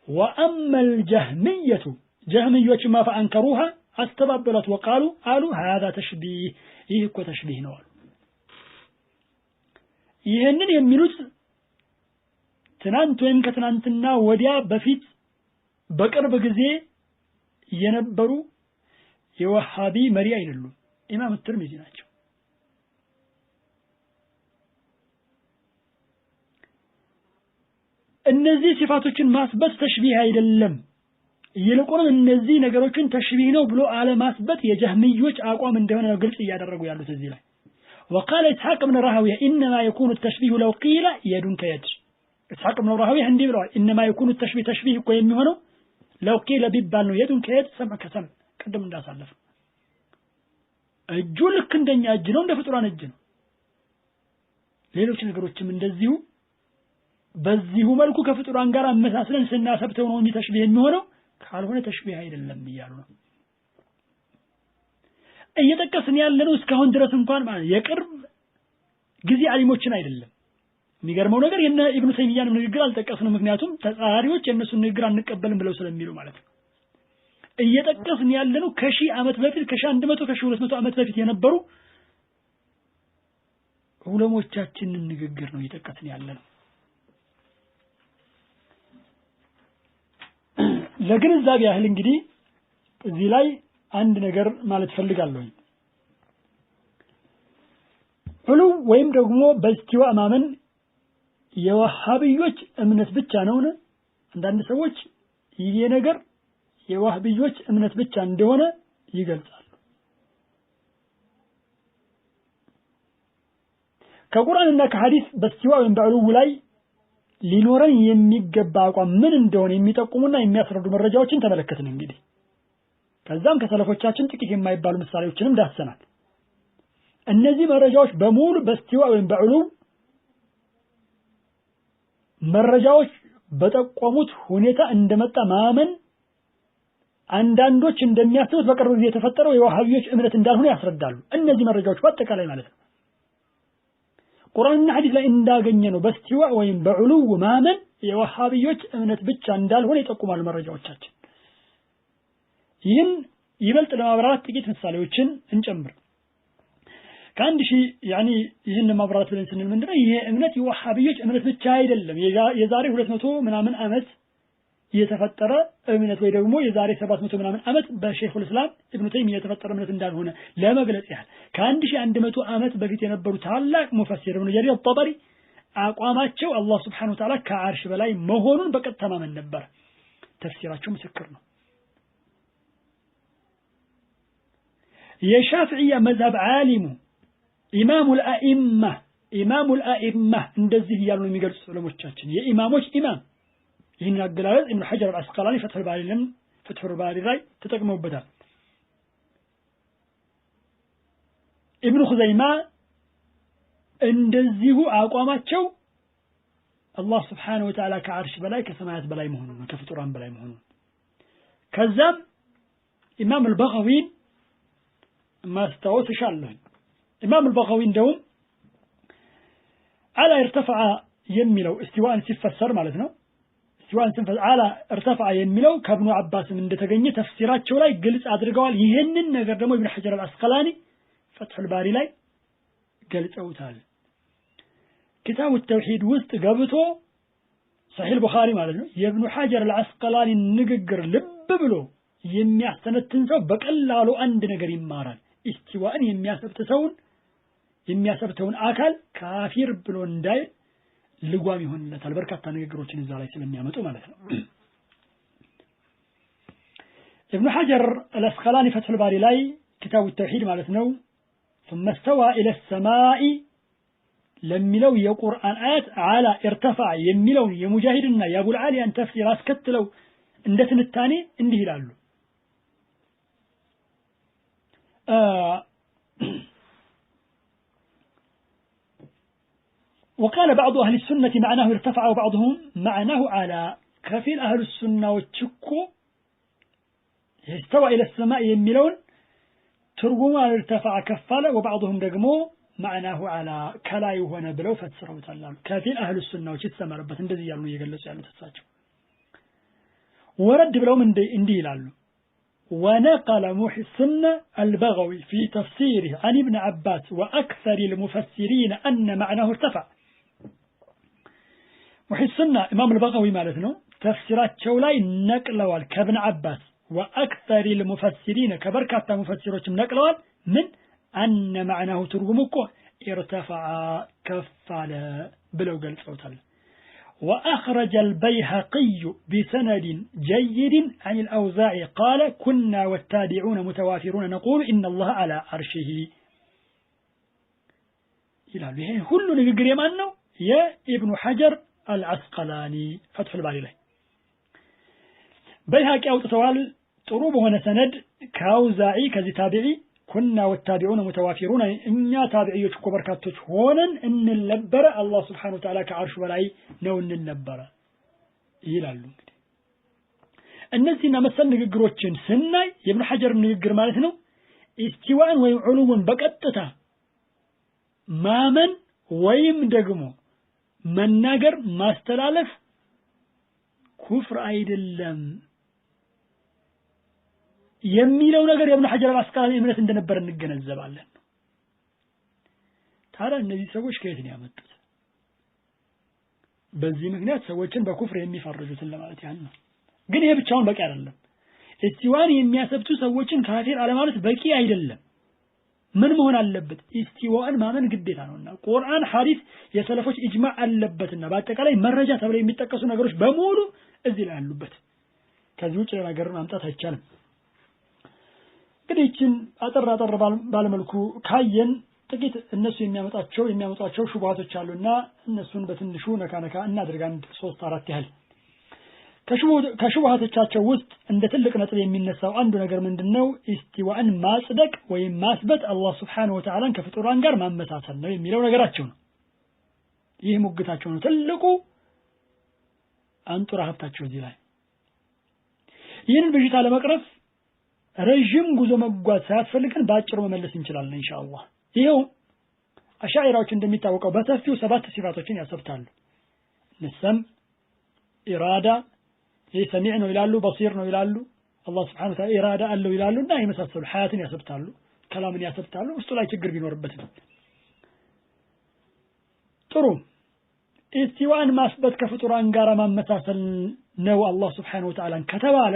وأما الجهمية جهميዎች ما فأنكروها استبابلت وقالوا هذا تشبيه እኮ ተሽቢህ ነው አሉ። ይሄንን የሚሉት ትናንት ወይም ከትናንትና ወዲያ በፊት በቅርብ ጊዜ የነበሩ የወሃቢ መሪ አይደሉም፣ ኢማም ትርሚዚ ናቸው። እነዚህ ሲፋቶችን ማስበት ተሽቢህ አይደለም፣ ይልቁንም እነዚህ ነገሮችን ተሽቢህ ነው ብሎ አለማስበት የጀህሚዮች አቋም እንደሆነ ነው ግልጽ እያደረጉ ያሉት እዚህ ላይ። وقال إسحاق بن راهويه إنما يكون التشبيه لو قيل يد كيد. إسحاق بن راهويه عندي بلوى إنما يكون التشبيه تشبيه كوي የሚሆነው لو قيل ቢባል ነው يد كيد سمع كسمع ቀደም እንዳሳለፈ እጁ ልክ እንደኛ እጅ ነው፣ እንደ ፍጡራን እጅ ነው። ሌሎች ነገሮችም እንደዚሁ በዚሁ መልኩ ከፍጡራን ጋር አመሳስለን ስናሰብተው ነው እንጂ ተሽቢህ የሚሆነው፣ ካልሆነ ተሽቢህ አይደለም እያሉ ነው። እየጠቀስን ያለነው እስካሁን ድረስ እንኳን ማለት የቅርብ ጊዜ አሊሞችን አይደለም። የሚገርመው ነገር የነ ኢብኑ ተይሚያን ንግግር አልጠቀስንም፣ ምክንያቱም ተጻራሪዎች የነሱን ንግግር አንቀበልም ብለው ስለሚሉ ማለት ነው። እየጠቀስን ያለነው ከሺህ ዓመት በፊት ከ100 ከ200 ዓመት በፊት የነበሩ ዑለሞቻችንን ንግግር ነው እየጠቀስን ያለነው። ለግንዛቤ ያህል እንግዲህ እዚህ ላይ አንድ ነገር ማለት ፈልጋለሁ። ሁሉ ወይም ደግሞ በስቲዋ ማመን የዋሃቢዮች እምነት ብቻ ነው። አንዳንድ ሰዎች ይሄ ነገር የዋሃቢዮች እምነት ብቻ እንደሆነ ይገልጻሉ። ከቁርአንና ከሐዲስ በስቲዋ ወይም በዕሉ ላይ ሊኖረን የሚገባ አቋም ምን እንደሆነ የሚጠቁሙና የሚያስረዱ መረጃዎችን ተመለከትን። እንግዲህ ከዛም ከሰለፎቻችን ጥቂት የማይባሉ ምሳሌዎችንም ዳሰናል። እነዚህ መረጃዎች በሙሉ በስቲዋ ወይም በዕሉ መረጃዎች በጠቆሙት ሁኔታ እንደመጣ ማመን አንዳንዶች እንደሚያስቡት በቅርብ ጊዜ የተፈጠረው የዋሃቢዮች እምነት እንዳልሆነ ያስረዳሉ። እነዚህ መረጃዎች በአጠቃላይ ማለት ነው ቁርአንና ሐዲስ ላይ እንዳገኘ ነው በስቲዋ ወይም በዕሉ ማመን የዋሃቢዮች እምነት ብቻ እንዳልሆነ ይጠቁማሉ መረጃዎቻችን። ይህን ይበልጥ ለማብራራት ጥቂት ምሳሌዎችን እንጨምር። ከአንድ ሺህ ይህን ለማብራራት ብለን ስንል ምንድነው ይሄ እምነት የዋሃቢዮች እምነት ብቻ አይደለም፣ የዛሬ 200 ምናምን ዓመት የተፈጠረ እምነት ወይ ደግሞ የዛሬ 700 ምናምን ዓመት በሼኹል እስላም ኢብኑ ተይሚያ የተፈጠረ እምነት እንዳልሆነ ለመግለጽ ያህል ከ1100 ዓመት በፊት የነበሩ ታላቅ ሙፈሲር ኢብኑ ጀሪር አልጠበሪ አቋማቸው አላህ Subhanahu Wa Ta'ala ከአርሽ በላይ መሆኑን በቀጥታ ማመን ነበር። ተፍሲራቸው ምስክር ነው። የሻፊዒያ መዝሀብ ዓሊሙ ኢማሙ አልአኢማ እንደዚህ እያሉ ነው የሚገልጹ ዑለሞቻችን የኢማሞች ኢማም። ይህን አገላለጽ ኢብኑ ሐጀር አልአስቀላኒ ፈትሁል ባሪ ላይ ተጠቅመውበታል። ኢብኑ ኹዘይማ እንደዚሁ አቋማቸው አላህ Subhanahu Wa Ta'ala ከአርሽ በላይ ከሰማያት በላይ መሆኑን ከፍጡራን በላይ መሆኑን። ከዛም ኢማም አልበጋዊ ማስታወስ ይሻላል ኢማም አልበጋዊ እንደውም አላ ارتفع የሚለው استواءን ሲፈሰር ማለት ነው استواءን ሲፈሰር አላ ارتفع የሚለው ከኢብኑ አባስም እንደተገኘ ተፍሲራቸው ላይ ግልጽ አድርገዋል ይሄንን ነገር ደግሞ ኢብኑ ሐጀር አልአስቀላኒ ፈትህ አልባሪ ላይ ገልጸውታል ኪታቡ ተውሂድ ውስጥ ገብቶ صحيح البخاري ማለት ነው የኢብኑ ሐጀር አልአስቀላኒ ንግግር ልብ ብሎ የሚያስተነትን ሰው በቀላሉ አንድ ነገር ይማራል استواءን የሚያሰብተውን አካል ካፊር ብሎ እንዳይ ልጓም ይሆንለታል በርካታ ንግግሮችን እዛ ላይ ስለሚያመጡ ማለት ነው ኢብኑ ሐጀር አልአስቀላኒ ፈትህ አልባሪ ላይ ኪታቡ ተውሂድ ማለት ነው ثم استوى الى السماء ለሚለው የቁርአን አያት አላ ارتفع የሚለው የሙጃሂድና የአቡል ዓሊያን ተፍሲር አስከትለው እንደ ትንታኔ እንዲህ ይላሉ وقال بعض أهل السنة معناه ارتفع وبعضهم معناه على كفيل أهل السنة وتشكو استوى إلى السماء يميلون ترجمة ارتفع كفالة وبعضهم دقمو معناه على كلاي هنا بلو فتسروا تعالى كفيل أهل السنة وتشتسمى ربط اندزي يالو يقلسوا يالو تساجو ورد بلو من اندي لالو ونقل محسن البغوي في تفسيره عن ابن عباس وأكثر المفسرين أن معناه ارتفع محسن إمام البغوي مالتنا تفسيرات شولاي نقلوال كابن عباس وأكثر المفسرين كبركة مفسرات نقلوال من أن معناه ترجمكو ارتفع كفالا بلو قلت صوتا وأخرج البيهقي بسند جيد عن الأوزاعي قال كنا والتابعون متوافرون نقول إن الله على عرشه إلى به كل نقول يمانه يا ابن حجر العسقلاني فتح الباري له بيهقي أو تسوال طروبه سند كأوزاعي كذي تابعي كنا والتابعون متوافرون إن تابعية كبركاتك هونا إن اللبر الله سبحانه وتعالى كعرش ولاي نو إن اللبر يلالو النسينا مثلا نقروتشن سناي ابن حجر نقر مالتنا استواء ويم علو بقتتا مامن ويم دقمو من نقر ما استلالف كفر أيد اللم የሚለው ነገር የኢብኑ ሐጀር አልአስቀላኒ እምነት እንደነበር እንገነዘባለን ታዲያ እነዚህ ሰዎች ከየት ነው ያመጡት በዚህ ምክንያት ሰዎችን በኩፍር የሚፈርጁትን ለማለት ያን ነው ግን ይሄ ብቻውን በቂ አይደለም እስቲዋን የሚያሰብቱ ሰዎችን ካፊር አለማለት በቂ አይደለም ምን መሆን አለበት እስቲዋን ማመን ግዴታ ነውና ቁርአን ሐዲስ የሰለፎች ኢጅማዕ አለበትና በአጠቃላይ መረጃ ተብለው የሚጠቀሱ ነገሮች በሙሉ እዚህ ላይ አሉበት ከዚህ ውጭ ነገር ማምጣት አይቻልም ግዲችን አጠር ባለመልኩ ካየን ጥቂት እነሱ የሚያመጣቸው ሹብሃቶች አሉና እነሱን በትንሹ ነካነካ እናድርግ አንድ 3-4 ያህል ከሹብሃቶቻቸው ውስጥ እንደ ትልቅ ነጥብ የሚነሳው አንዱ ነገር ምንድነው ኢስቲዋን ማጽደቅ ወይም ማስበት አላህ Subhanahu Wa Ta'ala ከፍጡራን ጋር ማመሳሰል ነው የሚለው ነገራቸው ነው ይህ ሙግታቸው ነው ትልቁ አንጡራ ሀብታቸው እዚህ ላይ ይህንን ብዥታ ለመቅረፍ ረጅም ጉዞ መጓዝ ሳያስፈልገን በአጭሩ መመለስ እንችላለን ኢንሻአላህ ይሄው አሻዒራዎች እንደሚታወቀው በሰፊው 7 ሲፋቶችን ያሰብታሉ ንሰም ኢራዳ ሰሚዕ ነው ይላሉ በሲር ነው ይላሉ አላህ Subhanahu Wa Ta'ala ኢራዳ አለው ይላሉና የመሳሰሉ ሐያትን ያሰብታሉ ከላምን ያሰብታሉ ውስጡ ላይ ችግር ቢኖርበት ነው ጥሩ ኢስቲዋን ማስበት ከፍጡራን ጋር ማመሳሰል ነው አላህ Subhanahu Wa Ta'ala ከተባለ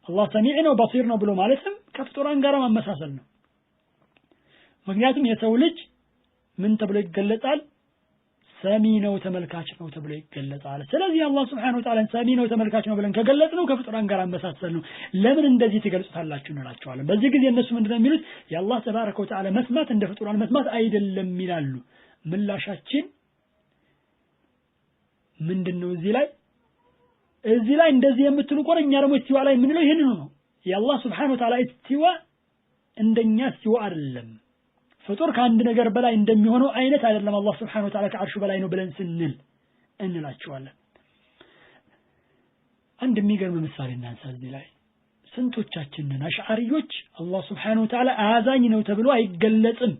አላህ ሰሚዕ ነው በሲር ነው ብሎ ማለትም ከፍጡራን ጋር ማመሳሰል ነው ምክንያቱም የሰው ልጅ ምን ተብሎ ይገለጻል ሰሚ ነው ተመልካች ነው ተብሎ ይገለጻል ስለዚህ አላህ Subhanahu Wa Ta'ala ሰሚ ነው ተመልካች ነው ብለን ከገለጽነው ከፍጡራን ጋር ማመሳሰል ነው ለምን እንደዚህ ትገልጹታላችሁ እንላቸዋለን በዚህ ጊዜ እነሱ ምንድነው የሚሉት የአላህ ተባረከ ወተዓላ መስማት እንደ ፍጡራን መስማት አይደለም ይላሉ ምላሻችን ምንድነው እዚህ ላይ እንደዚህ የምትሉ ቆረኛ ደግሞ እስቲዋ ላይ ምንለው ይሄንን ነው የአላህ Subhanahu Wa Ta'ala እስቲዋ እንደኛ እስቲዋ አይደለም ፍጡር ከአንድ ነገር በላይ እንደሚሆነው አይነት አይደለም አላህ Subhanahu Wa Ta'ala ከአርሹ በላይ ነው ብለን ስንል እንላቸዋለን አንድ የሚገርም ምሳሌ እናንሳ እዚህ ላይ ስንቶቻችንን አሽዓሪዎች አላህ Subhanahu Wa Ta'ala አዛኝ ነው ተብሎ አይገለጽም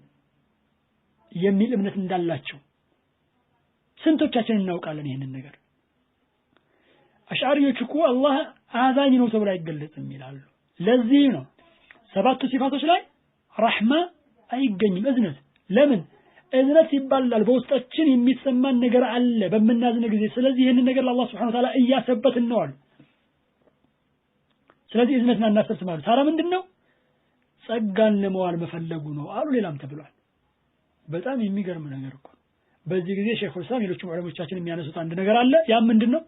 የሚል እምነት እንዳላቸው ስንቶቻችን እናውቃለን ይሄንን ነገር? አሽዓሪዎች እኮ አላህ አዛኝ ነው ተብሎ አይገለጽም ይላሉ። ለዚህ ነው ሰባቱ ሲፋቶች ላይ ረህማ አይገኝም፣ እዝነት። ለምን? እዝነት ይባላል በውስጣችን የሚሰማን ነገር አለ በመናዝነ ጊዜ። ስለዚህ ይሄንን ነገር ለአላህ Subhanahu Wa Ta'ala እያሰበትን ነው አሉ። ስለዚህ እዝነትና እናሰብት ማለት ታዲያ ምንድነው? ጸጋን ለመዋል መፈለጉ ነው አሉ። ሌላም ተብሏል። በጣም የሚገርም ነገር እኮ በዚህ ጊዜ ሼኹል ኢስላም ሌሎችም ዑለሞቻችን የሚያነሱት አንድ ነገር አለ። ያ ምንድነው?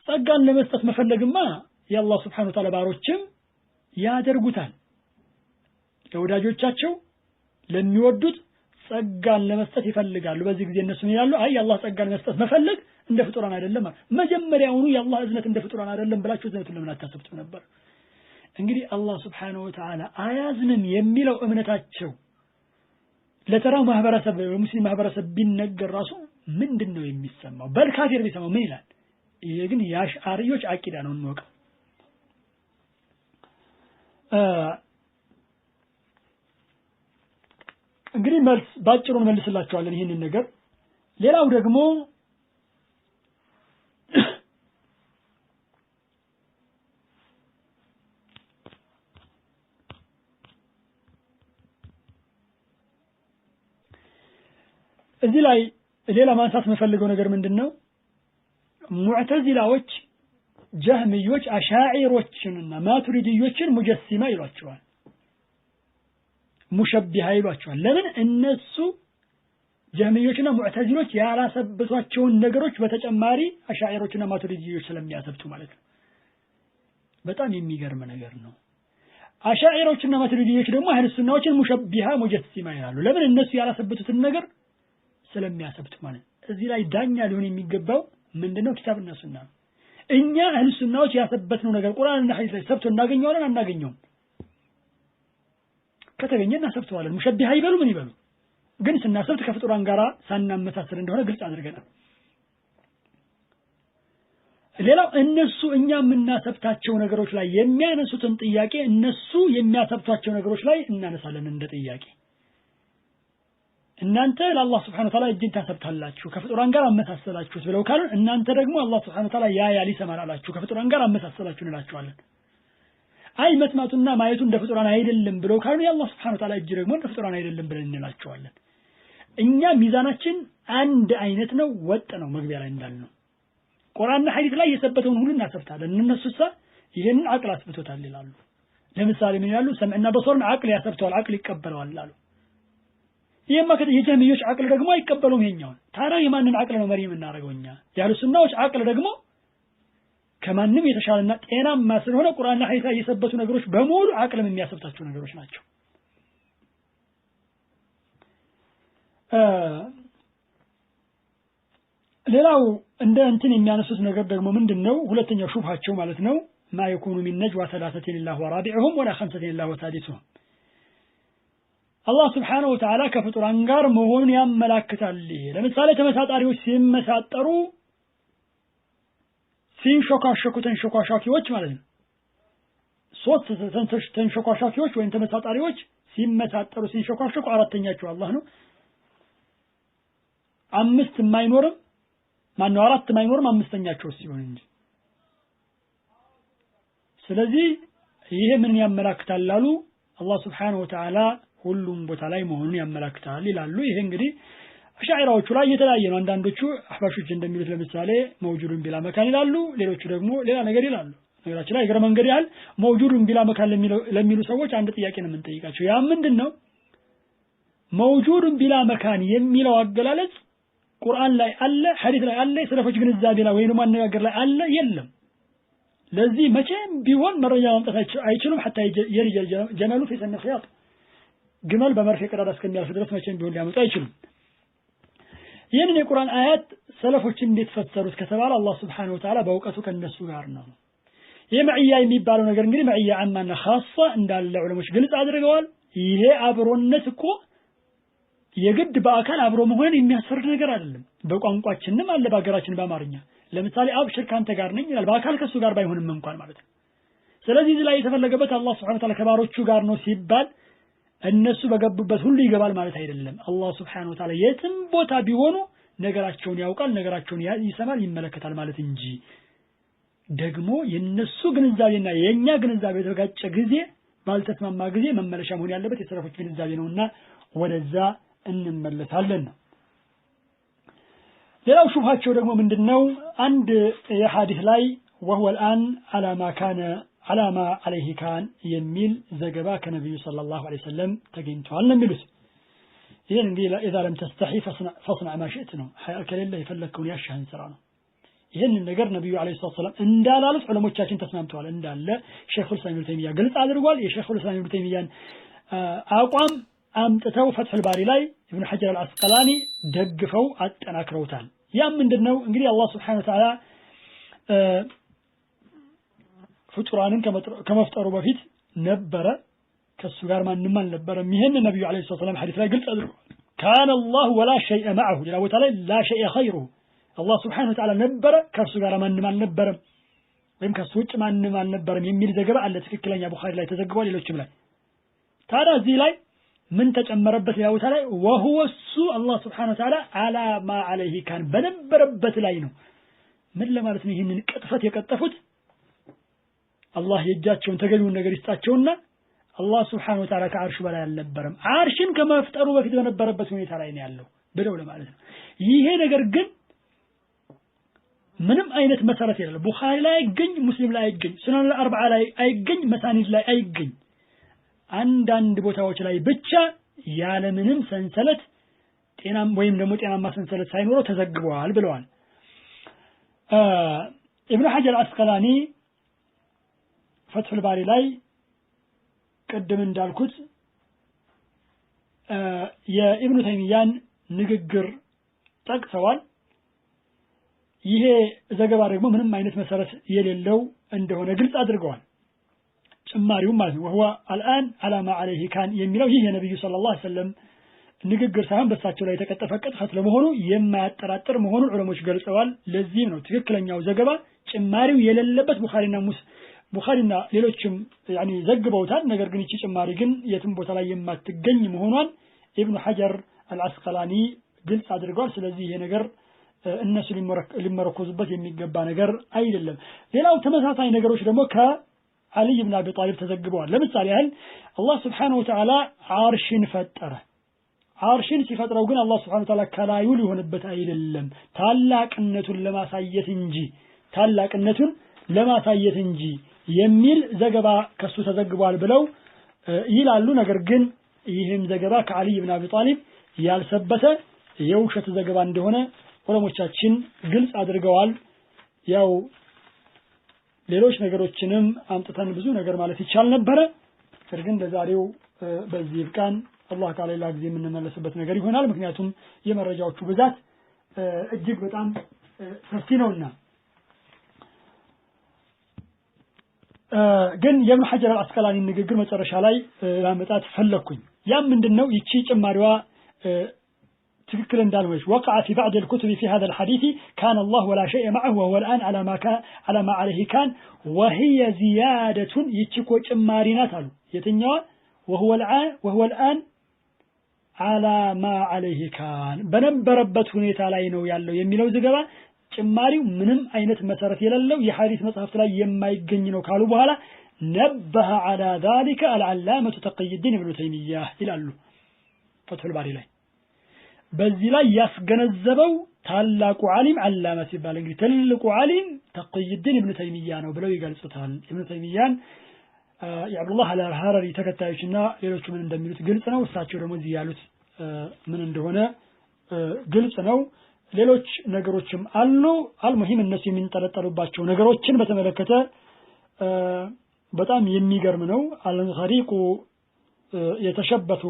ጸጋን ለመስጠት መፈለግማ የአላህ Subhanahu Wa Ta'ala ባሮችም ያደርጉታል። ለወዳጆቻቸው ለሚወዱት ጸጋን ለመስጠት ይፈልጋሉ። በዚህ ጊዜ እነሱ ይላሉ አይ የአላህ ጸጋን መስጠት መፈለግ እንደ ፍጡራን አይደለም። መጀመሪያውኑ የአላህ እዝነት እንደ ፍጡራን አይደለም ብላችሁ እዝነቱን ለምን አታሰብቱ ነበር? እንግዲህ አላህ Subhanahu Wa Ta'ala አያዝንም የሚለው እምነታቸው ለተራው ማህበረሰብ ሙስሊም ማህበረሰብ ቢነገር ራሱ ምንድነው የሚሰማው? በልካፊር ቢሰማው ምን ይላል? ይሄ ግን የአሽዓሪዎች አቂዳ ነው እንወቀው። እንግዲህ መልስ ባጭሩ እንመልስላችኋለን ይሄንን ነገር። ሌላው ደግሞ እዚህ ላይ ሌላ ማንሳት የምፈልገው ነገር ምንድነው? ሙዕተዚላዎች፣ ጀህሚዮች አሻዒሮችንና ማቱሪዲዮችን ሙጀሲማ ይሏቸዋል፣ ሙሸቢሃ ይሏቸዋል። ለምን? እነሱ ጀህሚዮችና ሙዕተዚሎች ያላሰበቷቸውን ነገሮች በተጨማሪ አሻዒሮችና ማቱሪዲዮች ስለሚያሰብቱ ማለት ነው። በጣም የሚገርም ነገር ነው። አሻዒሮችና ማቱሪዲዮች ደግሞ አህለ ሱናዎችን ሙሸቢሃ ሙጀሲማ ይላሉ። ለምን? እነሱ ያላሰበቱትን ነገር ስለሚያሰብቱ ማለት ነው። እዚህ ላይ ዳኛ ሊሆን የሚገባው ምንድነው? ኪታብና ሱና። እኛ አህለ ሱናዎች ያሰበትነው ነገር ቁርአንና ሐዲስ ላይ ሰብቶ እናገኘዋለን አናገኘውም? ከተገኘና ሰብተዋለን። ሙሸቢሃ ይበሉ ምን ይበሉ ግን ስናሰብት ከፍጡራን ጋራ ሳናመሳሰል እንደሆነ ግልጽ አድርገናል። ሌላው እነሱ እኛ የምናሰብታቸው ነገሮች ላይ የሚያነሱትን ጥያቄ እነሱ የሚያሰብቷቸው ነገሮች ላይ እናነሳለን እንደ ጥያቄ። እናንተ ለአላህ Subhanahu Wa Ta'ala እጅን ታሰብታላችሁ ከፍጡራን ጋር አመሳሰላችሁት ብለው ካሉ እናንተ ደግሞ አላህ Subhanahu Wa Ta'ala ያያል ይሰማል አላችሁ ከፍጡራን ጋር አመሳሰላችሁ እንላችኋለን። አይ መስማቱና ማየቱ እንደ ፍጡራን አይደለም ብለው ካሉ የአላህ Subhanahu Wa Ta'ala እጅ ደግሞ እንደ ፍጡራን አይደለም ብለን እንላችኋለን። እኛ ሚዛናችን አንድ አይነት ነው፣ ወጥ ነው። መግቢያ ላይ እንዳልነው ቁርአንና ሐዲስ ላይ የሰበተውን ሁሉ እናሰብታለን። እነሱሳ ይሄንን አቅል አስብቶታል ይላሉ። ለምሳሌ ምን ይላሉ? ሰምዕና በሶርን አቅል ያሰብተዋል፣ አቅል ይቀበለዋል አሉ። ይሄማ የጀህሚዮች አቅል ደግሞ አይቀበሉም ይሄኛውን። ታዲያ የማንን አቅል ነው መሪ የምናደርገው እኛ? የአህለ ሱናዎች አቅል ደግሞ ከማንም የተሻለና ጤናማ ስለሆነ ቁርአንና ሐዲስ ላይ የሰበቱ ነገሮች በሙሉ አቅልም የሚያሰብታቸው ነገሮች ናቸው። ሌላው እንደ እንትን የሚያነሱት ነገር ደግሞ ምንድነው? ሁለተኛው ሹብሃቸው ማለት ነው ما يكون من نجوى ثلاثة إلا هو رابعهم ولا خمسة إلا هو سادسهم الله سبحانه وتعالى كفطران ጋር መሆኑን ያመላክታል። ለምሳሌ ተመሳጣሪዎች ሲመሳጠሩ ሲንሾካሾኩ ተንሾካሾኪዎች ማለት ነው። ሶስት ተንሾካሾኪዎች ወይም ተመሳጣሪዎች ሲመሳጠሩ ሲንሾካሾኩ አራተኛቸው አላህ ነው። አምስት የማይኖርም ማነው? አራት የማይኖርም አምስተኛቸው ሲሆን እንጂ። ስለዚህ ይሄ ምን ያመላክታል ላሉ አላህ Subhanahu Wa Ta'ala ሁሉም ቦታ ላይ መሆኑን ያመላክታል ይላሉ። ይሄ እንግዲህ አሻዒራዎቹ ላይ የተለያየ ነው። አንዳንዶቹ አህባሾች እንደሚሉት ለምሳሌ መውጁዱን ቢላ መካን ይላሉ፣ ሌሎቹ ደግሞ ሌላ ነገር ይላሉ። ነገራችን ላይ እግረ መንገድ ያህል መውጁዱን ቢላ መካን ለሚሉ ሰዎች አንድ ጥያቄ ነው የምንጠይቃቸው። ያ ምንድነው? መውጁዱን ቢላ መካን የሚለው አገላለጽ ቁርአን ላይ አለ፣ ሐዲስ ላይ አለ፣ ሰለፎች ግንዛቤ ላይ ወይንም አነጋገር ላይ አለ? የለም። ለዚህ መቼም ቢሆን መረጃ ማምጣት አይችሉም። حتى የልጅ ጀመሉ في سن الخياط ግመል በመርፌ ቀዳዳ እስከሚያልፍ ድረስ መቼም ቢሆን ሊያመጡ አይችሉም። ይህንን የቁርአን አያት ሰለፎች እንዴት ፈሰሩት ከተባለ አላህ Subhanahu Wa Ta'ala በእውቀቱ ከነሱ ጋር ነው። ይሄ መዕያ የሚባለው ነገር እንግዲህ መዕያ አማና ኻሳ እንዳለ ዑለሞች ግልጽ አድርገዋል። ይሄ አብሮነት እኮ የግድ በአካል አብሮ መሆን የሚያስፈርድ ነገር አይደለም። በቋንቋችንም አለ በአገራችን በአማርኛ ለምሳሌ አብሽር ካንተ ጋር ነኝ ይላል፣ በአካል ከሱ ጋር ባይሆንም እንኳን ማለት ነው። ስለዚህ እዚህ ላይ የተፈለገበት አላህ Subhanahu Wa Ta'ala ከባሮቹ ጋር ነው ሲባል እነሱ በገቡበት ሁሉ ይገባል ማለት አይደለም አላህ Subhanahu Wa Ta'ala የትም ቦታ ቢሆኑ ነገራቸውን ያውቃል ነገራቸውን ይሰማል ይመለከታል ማለት እንጂ ደግሞ የነሱ ግንዛቤና የኛ ግንዛቤ የተጋጨ ጊዜ ባልተስማማ ጊዜ መመለሻ መሆን ያለበት የሰለፎች ግንዛቤ ነውና ወደዛ እንመለሳለን ነው ሌላው ሹብሃቸው ደግሞ ምንድነው አንድ የሐዲስ ላይ وهو الآن على ما عليه كان የሚል ዘገባ ከነብዩ ሰለላሁ ዐለይሂ ወሰለም ተገኝቷል ነው የሚሉት ይሄን እንግዲህ اذا لم تستحي فاصنع ما شئت ነው ሐያ ከሌለ የፈለከውን ያሻህን ስራ ነው ይሄን ነገር ነብዩ አለይሂ ሰላም እንዳላሉት ዑለሞቻችን ተስማምተዋል እንዳለ ሼኹ ኢብኑ ተይሚያ ግልጽ አድርጓል የሼኹ ኢብኑ ተይሚያን አቋም አምጥተው ፈትሁል ባሪ ላይ ኢብኑ ሐጀር አልአስቀላኒ ደግፈው አጠናክረውታል ያ ምንድነው እንግዲህ አላህ Subhanahu Wa Ta'ala ፍጡራንን ከመፍጠሩ በፊት ነበረ ከሱ ጋር ማንንም አልነበረም ይሄን ነብዩ አለይሂ ሰላም ሐዲስ ላይ ግልጽ አድርጓል كان الله ولا شيء معه ሌላ ቦታ ላይ لا شيء خيره አላህ Subhanahu Wa Ta'ala ነበረ ከሱ ጋር ማንንም አልነበረም ወይም ከሱ ውጭ ማንንም አልነበረም የሚል ዘገባ አለ ትክክለኛ ቡኻሪ ላይ ተዘግቧል ሌሎችም ላይ ታዲያ እዚህ ላይ ምን ተጨመረበት ያ ቦታ ላይ وهو الله Subhanahu Wa Ta'ala على ما عليه كان በነበረበት ላይ ነው ምን ለማለት ነው ይሄንን ቅጥፈት የቀጠፉት አላህ የእጃቸውን ተገቢውን ነገር ይስጣቸውና አላህ Subhanahu Wa Ta'ala ከአርሽ በላይ አልነበረም አርሽን ከመፍጠሩ በፊት በነበረበት ሁኔታ ላይ ነው ያለው ብለው ለማለት ነው ይሄ ነገር ግን ምንም አይነት መሰረት የለም ቡኻሪ ላይ አይገኝ ሙስሊም ላይ አይገኝ ሱናን አልአርባዓ ላይ አይገኝ መሳኒድ ላይ አይገኝ አንዳንድ ቦታዎች ላይ ብቻ ያለ ምንም ሰንሰለት ጤናም ወይም ደግሞ ጤናማ ሰንሰለት ሳይኖረው ተዘግበዋል ብለዋል ኢብኑ ሐጀር አስቀላኒ ፈትሁል ባሪ ላይ ቀደም እንዳልኩት የኢብኑ ተይሚያን ንግግር ጠቅሰዋል ይሄ ዘገባ ደግሞ ምንም አይነት መሰረት የሌለው እንደሆነ ግልጽ አድርገዋል ጭማሪው ማለት ነው وهو الآن على ما عليه كان የሚለው ይሄ የነብዩ ሰለላሁ ዐለይሂ ወሰለም ንግግር ሳይሆን በሳቸው ላይ የተቀጠፈ ቅጥፈት ለመሆኑ የማያጠራጥር መሆኑን ዑለሞች ገልጸዋል ለዚህም ነው ትክክለኛው ዘገባ ጭማሪው የሌለበት ቡኻሪና ሌሎችም يعني ዘግበውታል ነገር ግን እቺ ጭማሪ ግን የትም ቦታ ላይ የማትገኝ መሆኗን ኢብኑ ሐጀር አልአስቀላኒ ግልጽ አድርገዋል ስለዚህ ይሄ ነገር እነሱ ሊመረኮዙበት የሚገባ ነገር አይደለም ሌላው ተመሳሳይ ነገሮች ደግሞ ከአሊ ኢብኑ አቢ ጣሊብ ተዘግበዋል ለምሳሌ ያህል አላህ Subhanahu Wa Ta'ala አርሽን ፈጠረ አርሽን ሲፈጥረው ግን አላህ Subhanahu Wa Ta'ala ከላዩ ሊሆንበት አይደለም ታላቅነቱን ለማሳየት እንጂ የሚል ዘገባ ከሱ ተዘግቧል ብለው ይላሉ ነገር ግን ይህም ዘገባ ከአሊ ኢብኑ አቢ ጣሊብ ያልሰበተ የውሸት ዘገባ እንደሆነ ዑለሞቻችን ግልጽ አድርገዋል ያው ሌሎች ነገሮችንም አምጥተን ብዙ ነገር ማለት ይቻል ነበር ግን ለዛሬው በዚህ ብቃን አላህ Ta'ala ሌላ ጊዜ የምንመለስበት ነገር ይሆናል ምክንያቱም የመረጃዎቹ ብዛት እጅግ በጣም ሰፊ ነውና ግን የኢብኑ ሐጀር አልአስቀላኒ ንግግር መጨረሻ ላይ ላመጣት ፈለኩኝ ያ ምንድነው ይቺ ጭማሪዋ تذكر እንዳልሆነች وقع في بعض الكتب في هذا الحديث كان الله ولا شيء معه وهو الآن على ما عليه كان وهي زيادة يتشكو ጭማሪ ናት አሉ የትኛዋ وهو الآن على ما عليه كان በነበረበት ሁኔታ ላይ ነው ያለው የሚለው ዘገባ ጭማሪው ምንም አይነት መሰረት የሌለው የሐዲስ መጽሐፍት ላይ የማይገኝ ነው ካሉ በኋላ نبه على ذلك العلامة تقي الدين ابن تيمية ይላሉ ፈትሁል ባሪ ላይ በዚህ ላይ ያስገነዘበው ታላቁ ዓሊም አላማ ሲባል እንግዲህ ትልቁ ዓሊም ተቅይ الدين ابن ተይሚያ ነው ብለው ይገልጹታል ኢብኑ ተይሚያን የአብዱላህ አልሐረሪ ተከታዮችና ሌሎች ምን እንደሚሉት ግልጽ ነው እሳቸው ደግሞ እዚህ ያሉት ምን እንደሆነ ግልጽ ነው ሌሎች ነገሮችም አሉ አልሙሂም እነሱ የሚንጠለጠሉባቸው ነገሮችን በተመለከተ በጣም የሚገርም ነው አልኸሪቁ يتشبث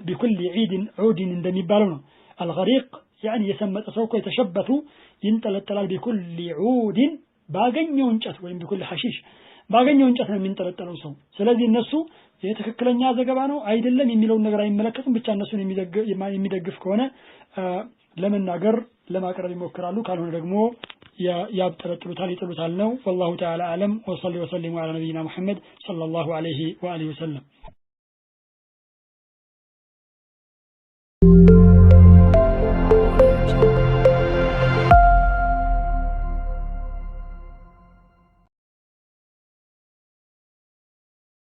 بكل عيد عود እንደሚባለው ነው الغريق يعني የሰመጠ ሰው የተሸበቱ ይንጠለጠላል بكل عود ባገኘው እንጨት ወይም بكل حشيش ባገኘው እንጨት ነው የሚንጠለጠለው ሰው ስለዚህ እነሱ የትክክለኛ ዘገባ ነው አይደለም የሚለው ነገር አይመለከቱም ብቻ እነሱን የሚደግፍ ከሆነ ለመናገር ለማቅረብ ይሞክራሉ ካልሆነ ደግሞ ያብጠለጥሉታል ይጥሉታል ነው والله تعالى اعلم وصلي وسلم على نبينا محمد صلى الله عليه واله وسلم